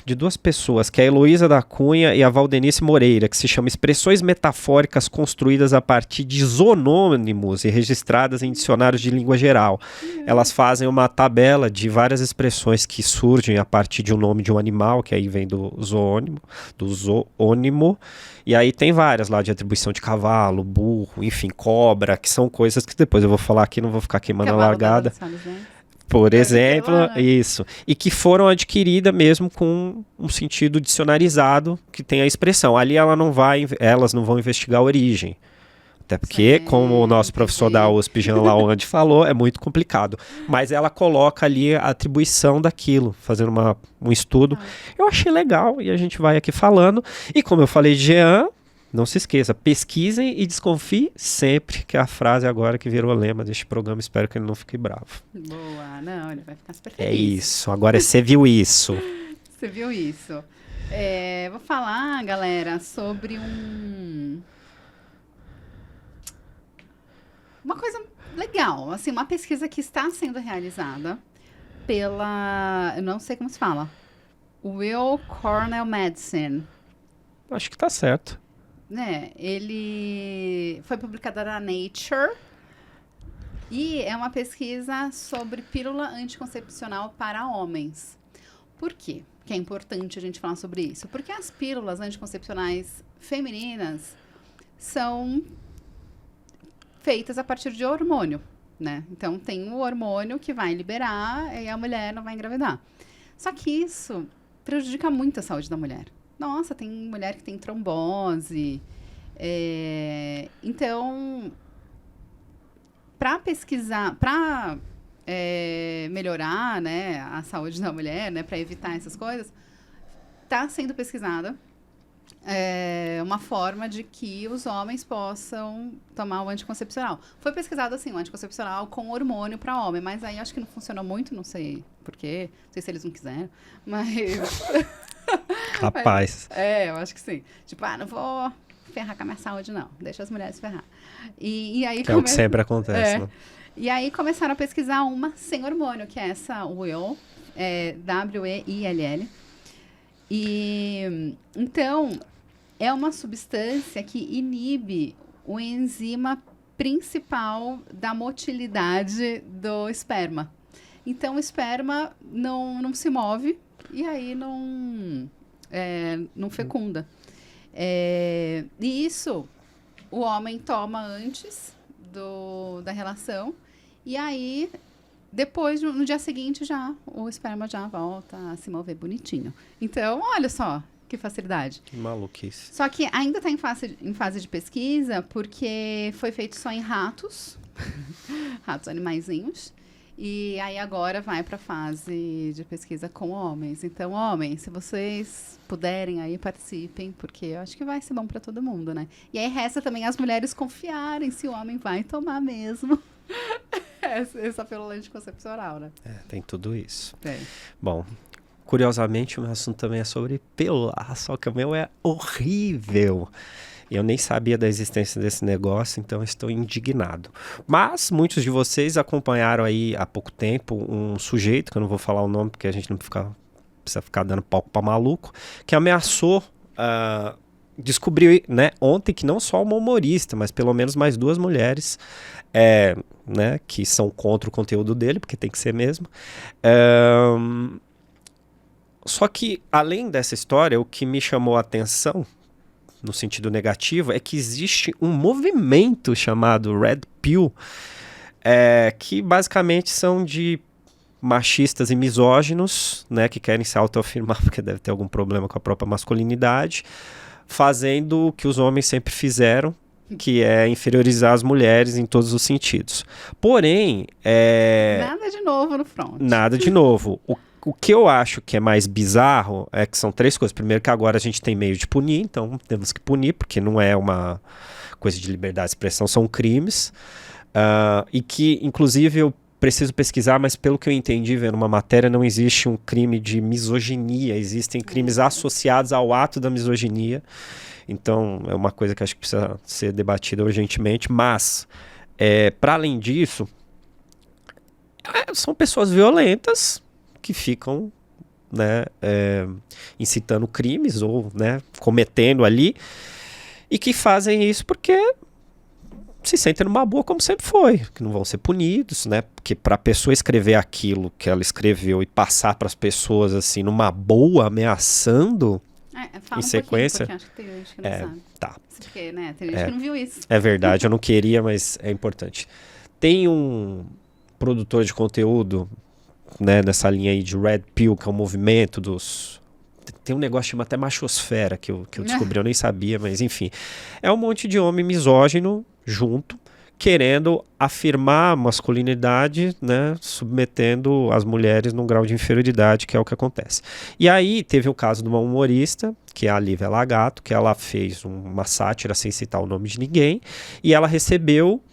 B: de 2 pessoas, que é a Heloísa da Cunha e a Valdenice Moreira, que se chama Expressões Metafóricas Construídas a partir de Zonônimos e Registradas em Dicionários de Língua Geral. Elas fazem uma tabela de várias expressões que surgem a partir de um nome de um animal, que aí vem do zoônimo, e aí tem várias lá de atribuição de cavalo, burro, enfim, cobra, que são coisas que depois eu vou falar aqui, não vou ficar queimando a largada. Por exemplo, isso. E que foram adquiridas mesmo com um sentido dicionarizado que tem a expressão. Ali elas não vão investigar a origem. Até porque, como o nosso professor da USP, Jean Lawande, falou, é muito complicado. Mas ela coloca ali a atribuição daquilo, fazendo um estudo. Eu achei legal e a gente vai aqui falando. E como eu falei de Jean, não se esqueça, pesquisem e desconfie sempre, que é a frase agora que virou lema deste programa. Espero que ele não fique bravo.
A: Boa, não, ele vai ficar super feliz.
B: É isso, agora você viu isso.
A: Você viu isso. Vou falar, galera, sobre uma coisa legal, assim, uma pesquisa que está sendo realizada eu não sei como se fala, Weill Cornell Medicine.
B: Acho que tá certo.
A: Né, ele foi publicada na Nature e é uma pesquisa sobre pílula anticoncepcional para homens. Por quê que é importante a gente falar sobre isso? Porque as pílulas anticoncepcionais femininas são feitas a partir de hormônio, né? Então, tem o hormônio que vai liberar e a mulher não vai engravidar. Só que isso prejudica muito a saúde da mulher. Nossa, tem mulher que tem trombose. Então, para pesquisar, para melhorar, né, a saúde da mulher, né, para evitar essas coisas, está sendo pesquisada uma forma de que os homens possam tomar o anticoncepcional. Foi pesquisado, assim, o anticoncepcional com hormônio para homem, mas aí acho que não funcionou muito, não sei porquê, não sei se eles não quiseram, mas...
B: Rapaz.
A: Eu acho que sim. Tipo, não vou ferrar com a minha saúde, não. Deixa as mulheres ferrar. E aí
B: que é o que sempre acontece, né?
A: E aí começaram a pesquisar uma sem hormônio, que é essa Weill, W-E-I-L-L. E então é uma substância que inibe o enzima principal da motilidade do esperma. Então o esperma não se move e aí não fecunda. E isso o homem toma antes da relação e aí depois, no dia seguinte, o esperma já volta a se mover bonitinho. Então, olha só que facilidade.
B: Que maluquice.
A: Só que ainda está em fase de pesquisa, porque foi feito só em ratos, ratos animaizinhos, e aí agora vai para a fase de pesquisa com homens. Então, homens, se vocês puderem aí, participem, porque eu acho que vai ser bom para todo mundo, né? E aí resta também as mulheres confiarem se o homem vai tomar mesmo. Essa pílula anticoncepcional, né?
B: Tem tudo isso.
A: Tem.
B: Bom, curiosamente, o meu assunto também é sobre pílula, só que o meu é horrível. Eu nem sabia da existência desse negócio, então estou indignado. Mas muitos de vocês acompanharam aí há pouco tempo um sujeito, que eu não vou falar o nome porque a gente não precisa ficar dando palco para maluco, que ameaçou... descobriu, né, ontem que não só uma humorista, mas pelo menos mais 2 mulheres né, que são contra o conteúdo dele, porque tem que ser mesmo. Só que, além dessa história, o que me chamou a atenção, no sentido negativo, é que existe um movimento chamado Red Pill, que basicamente são de machistas e misóginos, né, que querem se autoafirmar porque deve ter algum problema com a própria masculinidade, fazendo o que os homens sempre fizeram, que é inferiorizar as mulheres em todos os sentidos. Porém...
A: Nada de novo no front.
B: Nada de novo. O que eu acho que é mais bizarro é que são 3 coisas. Primeiro, que agora a gente tem meio de punir, então temos que punir, porque não é uma coisa de liberdade de expressão, são crimes. E que, inclusive, eu preciso pesquisar, mas pelo que eu entendi vendo uma matéria, não existe um crime de misoginia, existem crimes associados ao ato da misoginia. Então, é uma coisa que acho que precisa ser debatida urgentemente, mas, para além disso, são pessoas violentas que ficam, né, incitando crimes ou, né, cometendo ali, e que fazem isso porque se sentem numa boa, como sempre foi, que não vão ser punidos, né? Porque para a pessoa escrever aquilo que ela escreveu e passar para as pessoas assim numa boa, ameaçando
A: fala
B: em sequência.
A: Porque acho que tem gente que não sabe.
B: Tá.
A: Porque, né, tem gente que não viu isso.
B: É verdade, eu não queria, mas é importante. Tem um produtor de conteúdo, né, nessa linha aí de Red Pill, que é um movimento dos... Tem um negócio chamado até machosfera, que eu descobri, eu nem sabia, mas enfim. É um monte de homem misógino junto, querendo afirmar a masculinidade, né, submetendo as mulheres num grau de inferioridade, que é o que acontece. E aí teve o caso de uma humorista, que é a Lívia Lagato, que ela fez uma sátira sem citar o nome de ninguém, e ela recebeu,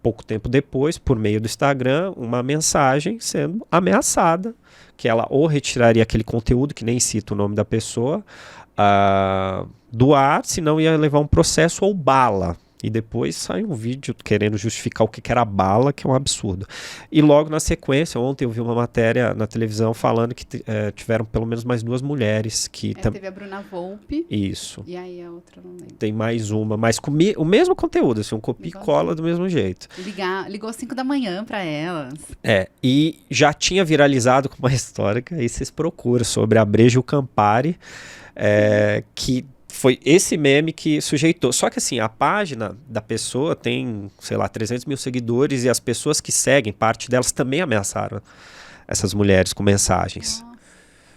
B: pouco tempo depois, por meio do Instagram, uma mensagem sendo ameaçada, que ela ou retiraria aquele conteúdo, que nem cita o nome da pessoa, do ar, senão ia levar um processo ou bala. E depois saiu um vídeo querendo justificar o que era bala, que é um absurdo. E logo na sequência, ontem eu vi uma matéria na televisão falando que tiveram pelo menos mais 2 mulheres que...
A: Teve a Bruna Volpe.
B: Isso.
A: E aí a outra não lembro.
B: Tem mais uma, mas com o mesmo conteúdo, assim, um copia e cola do mesmo jeito.
A: Ligou às 5 da manhã pra elas.
B: E já tinha viralizado com uma história que aí vocês procuram, sobre a Brejo Campari, que... Foi esse meme que sujeitou. Só que assim, a página da pessoa tem, sei lá, 300 mil seguidores e as pessoas que seguem, parte delas também ameaçaram essas mulheres com mensagens.
A: Nossa.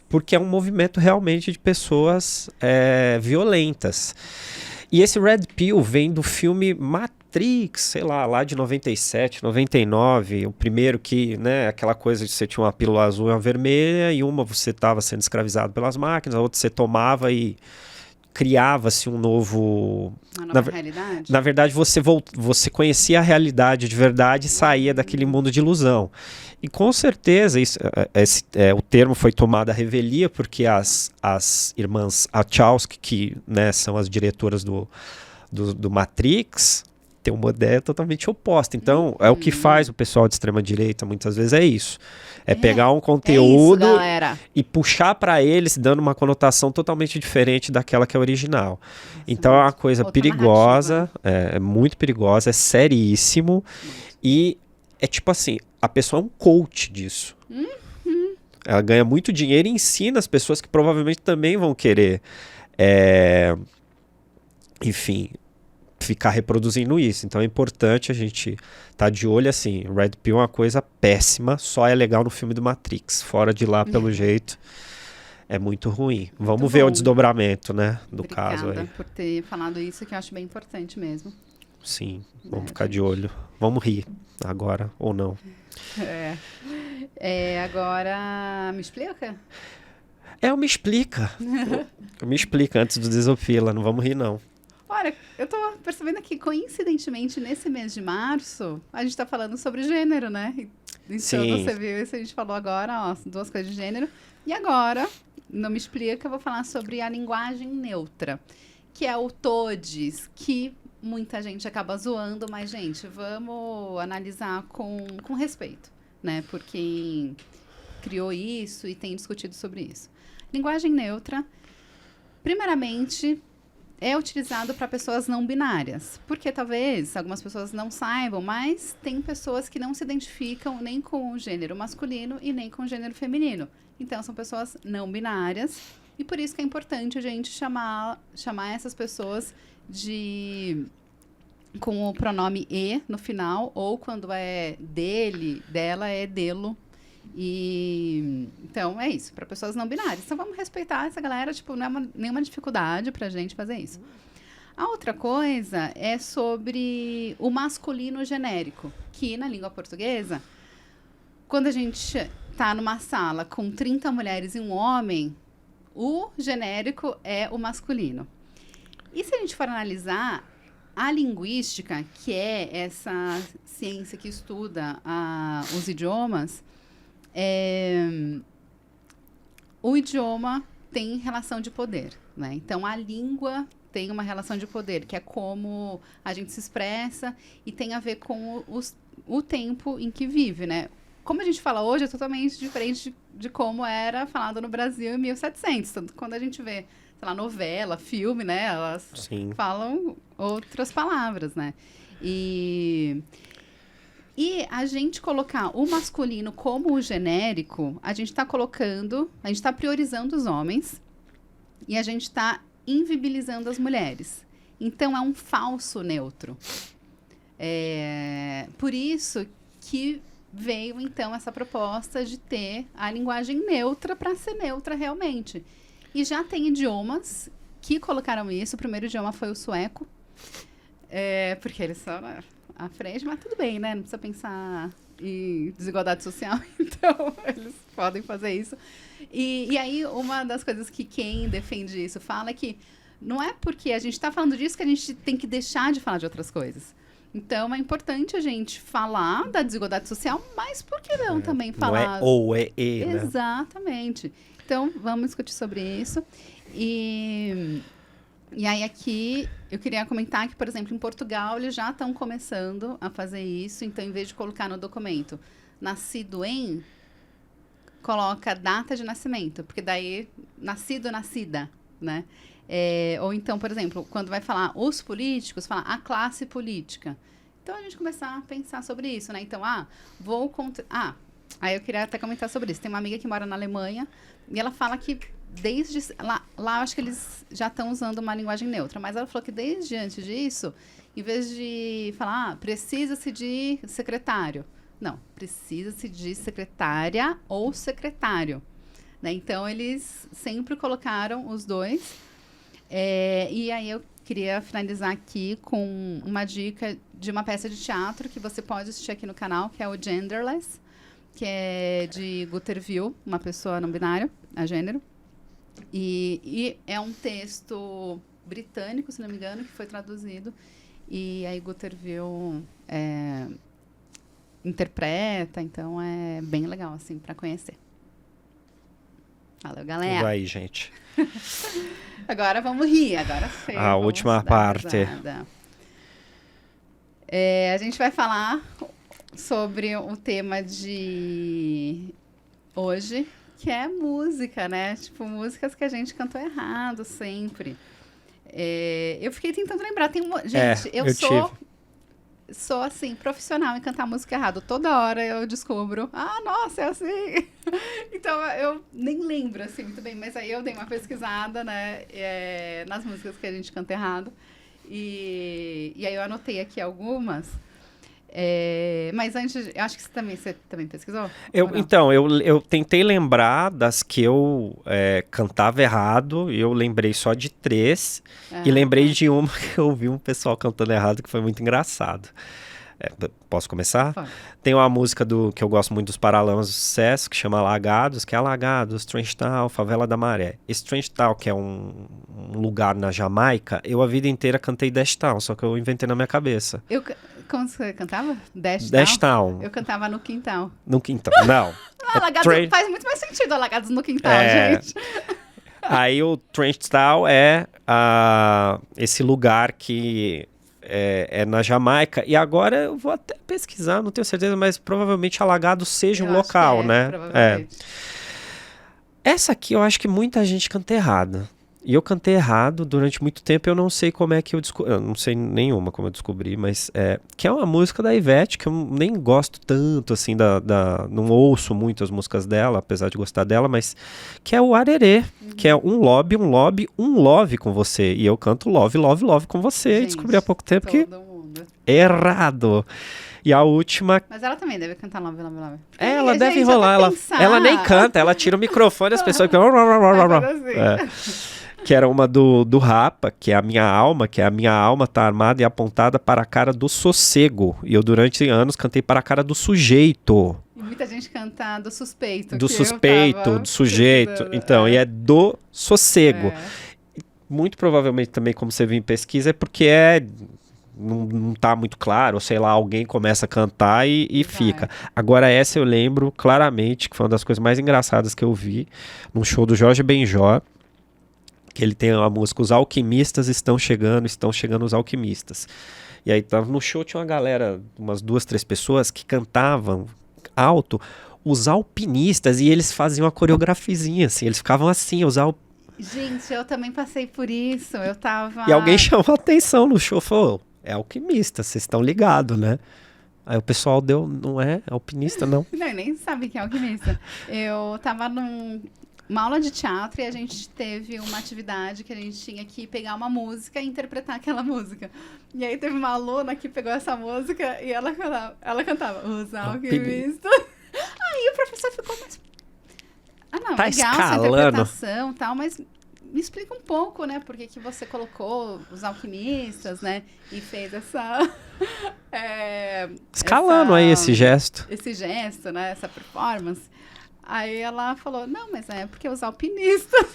B: Porque é um movimento realmente de pessoas violentas. E esse Red Pill vem do filme Matrix, sei lá de 97, 99, o primeiro que, né, aquela coisa de você tinha uma pílula azul e uma vermelha, e uma você estava sendo escravizado pelas máquinas, a outra você tomava e criava-se um novo...
A: Uma nova realidade?
B: Na verdade, você conhecia a realidade de verdade e saía daquele mundo de ilusão. E com certeza, o termo foi tomado à revelia, porque as irmãs Wachowski, que, né, são as diretoras do Matrix, têm uma ideia totalmente oposta. Então, é o que faz o pessoal de extrema-direita, muitas vezes, é isso. Pegar um conteúdo e puxar para eles, dando uma conotação totalmente diferente daquela que é original. Então é uma coisa perigosa, é muito perigosa, é seríssimo. E é tipo assim, a pessoa é um coach disso. Ela ganha muito dinheiro e ensina as pessoas que provavelmente também vão querer, enfim, ficar reproduzindo isso. Então é importante a gente estar de olho, assim. Red Pill é uma coisa péssima, só é legal no filme do Matrix. Fora de lá, pelo jeito, é muito ruim. Vamos ver o desdobramento, né, do caso aí.
A: Obrigada por ter falado isso, que eu acho bem importante mesmo.
B: Sim, vamos ficar de olho. Vamos rir agora, ou não.
A: Agora, me explica?
B: Me explica. Me explica antes do Desopila, não vamos rir, não.
A: Olha, eu tô percebendo que, coincidentemente, nesse mês de março, a gente tá falando sobre gênero, né? Então,
B: sim.
A: Você viu isso, a gente falou agora, ó, 2 coisas de gênero. E agora, não me explica, eu vou falar sobre a linguagem neutra, que é o todes, que muita gente acaba zoando, mas, gente, vamos analisar com respeito, né? Por quem criou isso e tem discutido sobre isso. Linguagem neutra, primeiramente, é utilizado para pessoas não binárias, porque talvez algumas pessoas não saibam, mas tem pessoas que não se identificam nem com o gênero masculino e nem com o gênero feminino. Então, são pessoas não binárias, e por isso que é importante a gente chamar essas pessoas com o pronome e no final, ou quando é dele, dela, é delo. E então é isso, para pessoas não binárias. Então vamos respeitar essa galera, tipo, não é nenhuma dificuldade pra gente fazer isso. A outra coisa é sobre o masculino genérico, que na língua portuguesa, quando a gente tá numa sala com 30 mulheres e um homem, o genérico é o masculino. E se a gente for analisar a linguística, que é essa ciência que estuda os idiomas, o idioma tem relação de poder, né? Então, a língua tem uma relação de poder, que é como a gente se expressa e tem a ver com o tempo em que vive, né? Como a gente fala hoje, é totalmente diferente de como era falado no Brasil em 1700. Tanto quando a gente vê, sei lá, novela, filme, né? Elas falam outras palavras, né? E a gente colocar o masculino como o genérico, a gente está priorizando os homens e a gente está invibilizando as mulheres. Então, é um falso neutro. Por isso que veio, então, essa proposta de ter a linguagem neutra para ser neutra realmente. E já tem idiomas que colocaram isso. O primeiro idioma foi o sueco. Porque eles são à frente, mas tudo bem, né? Não precisa pensar em desigualdade social, então eles podem fazer isso. E aí, uma das coisas que quem defende isso fala é que não é porque a gente está falando disso que a gente tem que deixar de falar de outras coisas. Então, é importante a gente falar da desigualdade social, mas por que não também falar...
B: Não é ou, é e, né?
A: Exatamente. Então, vamos discutir sobre isso. E aí, aqui, eu queria comentar que, por exemplo, em Portugal, eles já estão começando a fazer isso. Então, em vez de colocar no documento nascido em, coloca data de nascimento. Porque daí, nascido, nascida, né? Ou então, por exemplo, quando vai falar os políticos, fala a classe política. Então, a gente começar a pensar sobre isso, né? Então, aí eu queria até comentar sobre isso. Tem uma amiga que mora na Alemanha e ela fala que desde... Lá acho que eles já estão usando uma linguagem neutra, mas ela falou que desde antes disso, em vez de falar, precisa-se de secretário. Não, precisa-se de secretária ou secretário. Né? Então, eles sempre colocaram os dois. E aí eu queria finalizar aqui com uma dica de uma peça de teatro que você pode assistir aqui no canal, que é o Genderless, que é de Guter Wiel, uma pessoa não binária, a gênero. E é um texto britânico, se não me engano, que foi traduzido. E aí Guter Wiel interpreta, então é bem legal, assim, para conhecer. Valeu, galera.
B: Tudo aí, gente.
A: Agora vamos rir, agora sim.
B: A última parte.
A: A gente vai falar sobre o tema de hoje, que é música, né? Tipo, músicas que a gente cantou errado sempre. Eu fiquei tentando lembrar. Gente, eu sou, assim, profissional em cantar música errado. Toda hora eu descubro. Nossa, é assim. Então, eu nem lembro, assim, muito bem. Mas aí eu dei uma pesquisada, né? Nas músicas que a gente canta errado. E aí eu anotei aqui algumas. Mas antes, eu acho que você também pesquisou?
B: Eu tentei lembrar das que eu cantava errado, e eu lembrei só de 3, e lembrei de uma que eu ouvi um pessoal cantando errado, que foi muito engraçado. Posso começar?
A: Pode.
B: Tem uma música que eu gosto muito dos Paralamas do Sucesso, que chama Alagados, que é Alagados, Strange Town, Favela da Maré. Strange Town, que é um lugar na Jamaica, eu a vida inteira cantei Dash Town, só que eu inventei na minha cabeça.
A: Como você cantava?
B: Dash Town.
A: Eu cantava no quintal.
B: No quintal, não.
A: Alagados faz muito mais sentido, Alagados no quintal, gente.
B: Aí o Strange Town é esse lugar que é na Jamaica. E agora eu vou até pesquisar, não tenho certeza, mas provavelmente Alagados seja um local, né?
A: Provavelmente.
B: Essa aqui eu acho que muita gente canta errado. E eu cantei errado durante muito tempo, eu não sei como é que eu descobri, eu não sei nenhuma como eu descobri, mas que é uma música da Ivete, que eu nem gosto tanto, assim, não ouço muito as músicas dela, apesar de gostar dela, mas que é o Arerê, que é um love com você, e eu canto love, love, love com você,
A: Gente,
B: e descobri há pouco tempo que
A: mundo.
B: Errado. E a última...
A: Mas ela também deve cantar Love, Love, Love.
B: Ela deve enrolar, ela nem canta, ela tira o microfone e as pessoas... Que era uma do Rapa, que é a minha alma tá armada e apontada para a cara do sossego. E eu durante anos cantei para a cara do sujeito.
A: E muita gente canta do suspeito.
B: Do suspeito, do sujeito. Então, e é do sossego. Muito provavelmente também, como você viu em pesquisa, é porque não tá muito claro, ou sei lá, alguém começa a cantar e fica. Agora essa eu lembro claramente, que foi uma das coisas mais engraçadas que eu vi, num show do Jorge Benjor, que ele tem a música Os Alquimistas estão chegando os alquimistas. E aí no show tinha uma galera, umas 2, 3 pessoas que cantavam alto os alpinistas, e eles faziam uma coreografizinha assim, eles ficavam assim,
A: Gente, eu também passei por isso, eu tava...
B: E alguém chamou a atenção no show, falou, é alquimista, vocês estão ligados, né? Aí o pessoal não é alpinista, não.
A: Não, nem sabe que é alquimista. Eu tava uma aula de teatro e a gente teve uma atividade que a gente tinha que pegar uma música e interpretar aquela música. E aí teve uma aluna que pegou essa música e ela cantava Os Alquimistas. Aí o professor ficou, mas... não,
B: tá
A: legal
B: escalando.
A: essa interpretação e tal, mas me explica um pouco, né? Por que você colocou os alquimistas, né? E fez essa...
B: Escalando aí esse gesto.
A: Esse gesto, né? Essa performance. Aí ela falou, não, mas é porque os alpinistas...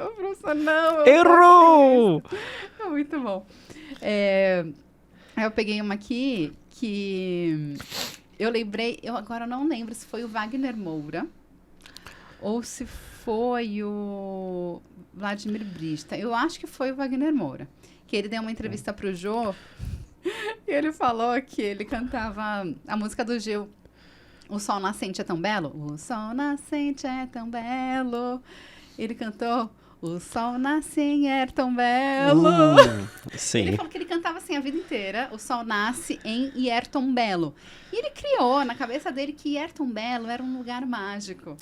A: O professor, não...
B: Errou!
A: É muito bom. Aí eu peguei uma aqui que... Eu lembrei... Eu agora não lembro se foi o Wagner Moura ou se foi o Vladimir Brista. Eu acho que foi o Wagner Moura. Que ele deu uma entrevista pro Jô e ele falou que ele cantava a música do Gil. O Sol Nascente é tão belo? O Sol Nascente é tão belo. Ele cantou O Sol Nasce em Ayrton Belo.
B: Sim.
A: Ele falou que ele cantava assim a vida inteira. O Sol Nasce em Ayrton Belo. E ele criou na cabeça dele que Ayrton Belo era um lugar mágico.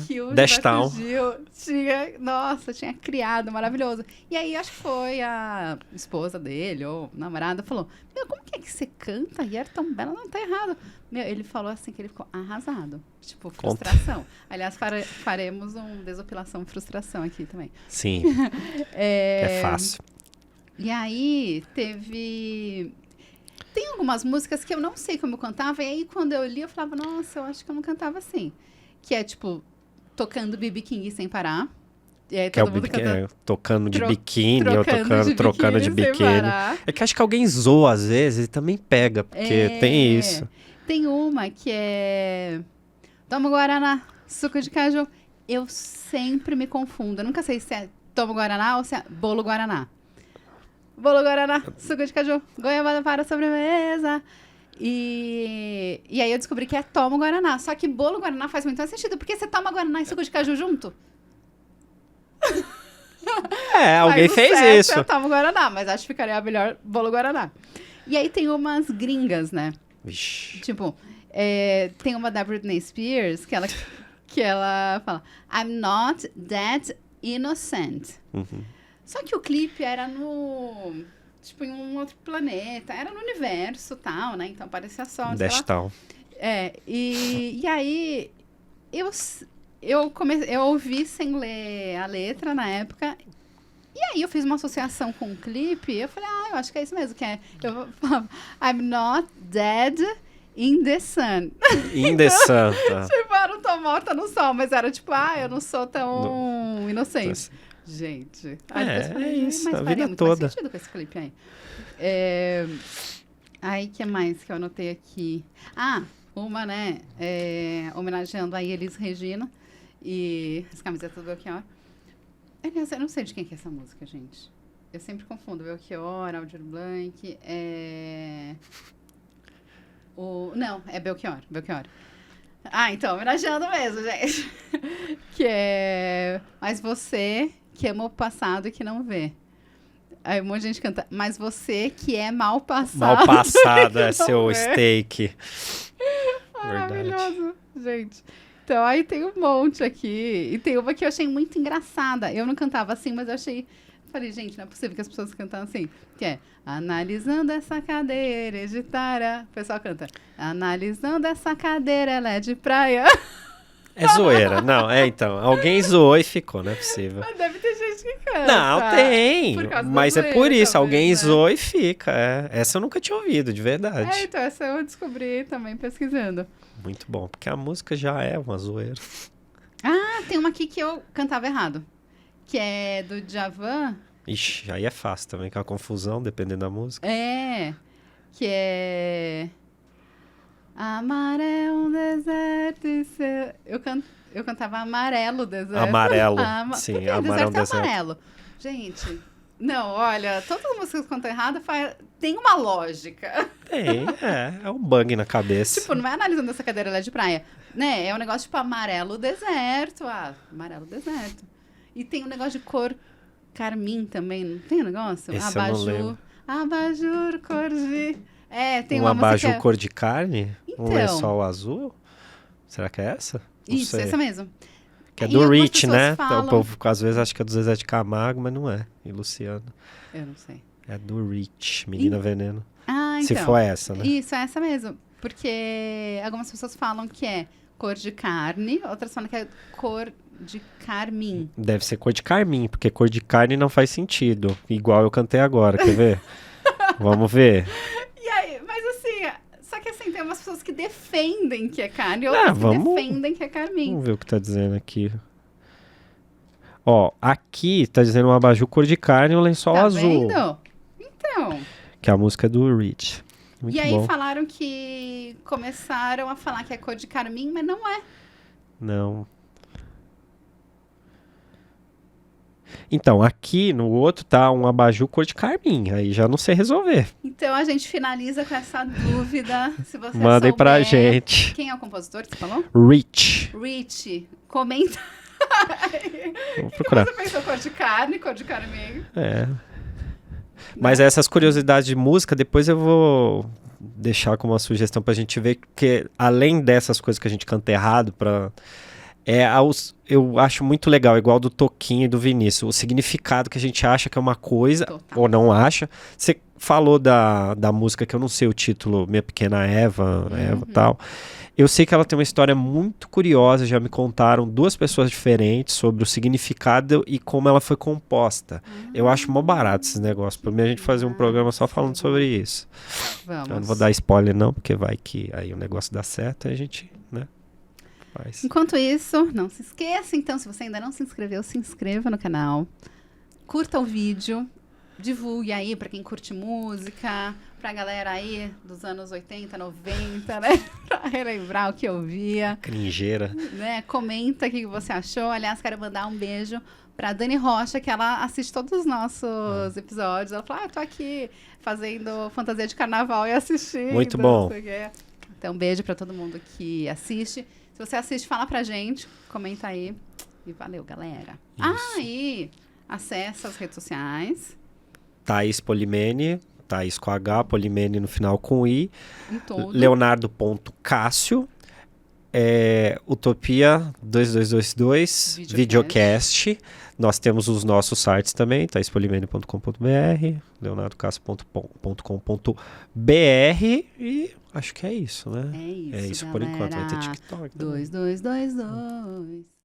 A: Que o Gilberto Gil tinha criado, maravilhoso. E aí acho que foi a esposa dele ou namorada falou, meu, como que é que você canta Ayrton Belo? Não, tá errado. Meu, ele falou assim que ele ficou arrasado. Tipo, frustração. Aliás, faremos um desopilação frustração aqui também.
B: Sim. É fácil.
A: E aí, tem algumas músicas que eu não sei como eu cantava. E aí, quando eu li, eu falava, nossa, eu acho que eu não cantava assim. Que é, tipo, tocando B.B. King sem parar. E aí, todo mundo cantando,
B: tocando de biquíni ou trocando de biquíni. É que acho que alguém zoa às vezes e também pega, porque tem isso.
A: Tem uma que é... Toma Guaraná, suco de caju. Eu sempre me confundo. Eu nunca sei se é Toma Guaraná ou se é Bolo Guaraná. Bolo Guaraná, suco de caju, goiabada para a sobremesa. E aí eu descobri que é Toma Guaraná. Só que Bolo Guaraná faz muito mais sentido, porque você toma Guaraná e suco de caju junto.
B: Alguém fez isso.
A: Eu tomo Guaraná, mas acho que ficaria melhor Bolo Guaraná. E aí tem umas gringas, né?
B: Vixe.
A: Tipo, tem uma da Britney Spears que ela fala I'm not that innocent. Só que o clipe era tipo, em um outro planeta. Era no universo, tal, né? Então parecia só...
B: Destal.
A: E aí eu ouvi sem ler a letra na época. E aí eu fiz uma associação com o clipe. Eu falei, eu acho que é isso mesmo. Eu falava, I'm not dead in the sun.
B: In the sun, tá.
A: Tipo, eu não tô morta no sol. Mas era tipo, eu não sou tão inocente. Gente.
B: É isso, a vida toda.
A: Faz sentido com esse clipe aí. Aí, o que mais que eu anotei aqui? Uma, né? Homenageando a Elis Regina. E as camisetas do Belchior. Aliás, eu não sei de quem que é essa música, gente. Eu sempre confundo Belchior, Aldir Blanc, Não, é Belchior. Então, homenageando mesmo, gente. Que é... Mas você que ama o passado e que não vê. Aí um monte de gente canta, mas você que é mal passado.
B: Mal passado é seu steak.
A: Maravilhoso, gente. Então, aí tem um monte aqui. E tem uma que eu achei muito engraçada. Eu não cantava assim, mas eu achei... Falei, gente, não é possível que as pessoas cantam assim. Que é, analisando essa cadeira hereditária. O pessoal canta, analisando essa cadeira, ela é de praia.
B: É zoeira. Não, então. Alguém zoou e ficou, não é possível.
A: Mas deve ter gente que canta.
B: Não, tem. Mas é por isso, alguém
A: né?
B: zoou e fica. Essa eu nunca tinha ouvido, de verdade.
A: Então, essa eu descobri também pesquisando.
B: Muito bom, porque a música já é uma zoeira.
A: Tem uma aqui que eu cantava errado. Que é do Djavan.
B: Ixi, aí é fácil também, que é uma confusão, dependendo da música.
A: Que é... Amarelo, deserto e seu... Eu cantava amarelo, deserto.
B: Amarelo, sim,
A: porque
B: amarelo,
A: deserto. É amarelo. Gente, não, olha, todas as músicas que cantam errado tem uma lógica.
B: Tem, é um bug na cabeça.
A: Tipo, não é analisando essa cadeira, ela é de praia. Né? É um negócio tipo amarelo, deserto. Amarelo, deserto. E tem um negócio de cor carmim também, não tem um negócio?
B: Esse abajur.
A: Abajur, cor de... tem
B: um
A: uma
B: abajur
A: música...
B: cor de carne?
A: Então,
B: um lençol azul? Será que é essa? Não
A: isso,
B: sei.
A: essa mesmo.
B: Que é do Rich, né?
A: Falam...
B: O povo às vezes acha que é do Zezé de Camargo, mas não é. E Luciano.
A: Eu não sei.
B: É do Rich, Menina Veneno.
A: Então.
B: Se for essa, né?
A: Isso, é essa mesmo. Porque algumas pessoas falam que é cor de carne, outras falam que é cor de carmim.
B: Deve ser cor de carmim, porque cor de carne não faz sentido. Igual eu cantei agora, quer ver? Vamos ver.
A: E aí, mas assim, só que assim, tem umas pessoas que defendem que é carne e outras que defendem que é carmim.
B: Vamos ver o que tá dizendo aqui. Ó, aqui tá dizendo um abajur cor de carne e um lençol azul.
A: Tá vendo? Então.
B: Que é a música do Rich. Muito
A: e aí
B: bom.
A: falaram que começaram a falar que é cor de carmim, mas não é.
B: Não. Então, aqui no outro tá um abajur cor de carmim. Aí já não sei resolver.
A: Então a gente finaliza com essa dúvida. Se você
B: Mandem
A: souber,
B: pra gente.
A: Quem é o compositor que você falou?
B: Rich.
A: Rich. Comenta.
B: Vou procurar.
A: Você pensou cor de carne, cor de carmim?
B: É. Mas essas curiosidades de música, depois eu vou deixar como uma sugestão pra gente ver, porque além dessas coisas que a gente canta errado, eu acho muito legal, igual do Toquinho e do Vinícius, o significado que a gente acha que é uma coisa, ou não acha. Você falou da música, que eu não sei o título, Minha Pequena Eva e tal. Eu sei que ela tem uma história muito curiosa, já me contaram 2 pessoas diferentes sobre o significado e como ela foi composta. Eu acho mó barato esses negócios. Pra mim, a gente fazer um programa só falando sobre isso.
A: Vamos.
B: Eu não vou dar spoiler não, porque vai que aí o negócio dá certo e a gente, né, faz.
A: Enquanto isso, não se esqueça, então, se você ainda não se inscreveu, se inscreva no canal. Curta o vídeo. Divulgue aí pra quem curte música, pra galera aí dos anos 80, 90, né? Pra relembrar o que eu via.
B: Cringeira.
A: Né? Comenta o que você achou. Aliás, quero mandar um beijo pra Dani Rocha, que ela assiste todos os nossos episódios. Ela fala, tô aqui fazendo fantasia de carnaval e assistindo.
B: Muito bom.
A: Então, beijo pra todo mundo que assiste. Se você assiste, fala pra gente, comenta aí. E valeu, galera.
B: Isso.
A: E acessa as redes sociais.
B: Thaís Polimene, Thaís com H, Polimene no final com I.
A: Em tudo.
B: Leonardo.Cássio. Utopia 2222 Videocast. Nós temos os nossos sites também, thaispolimene.com.br, leonardocássio.com.br e acho que é isso, né?
A: É isso,
B: É isso
A: galera.
B: por enquanto. Vai ter TikTok também.
A: 2222.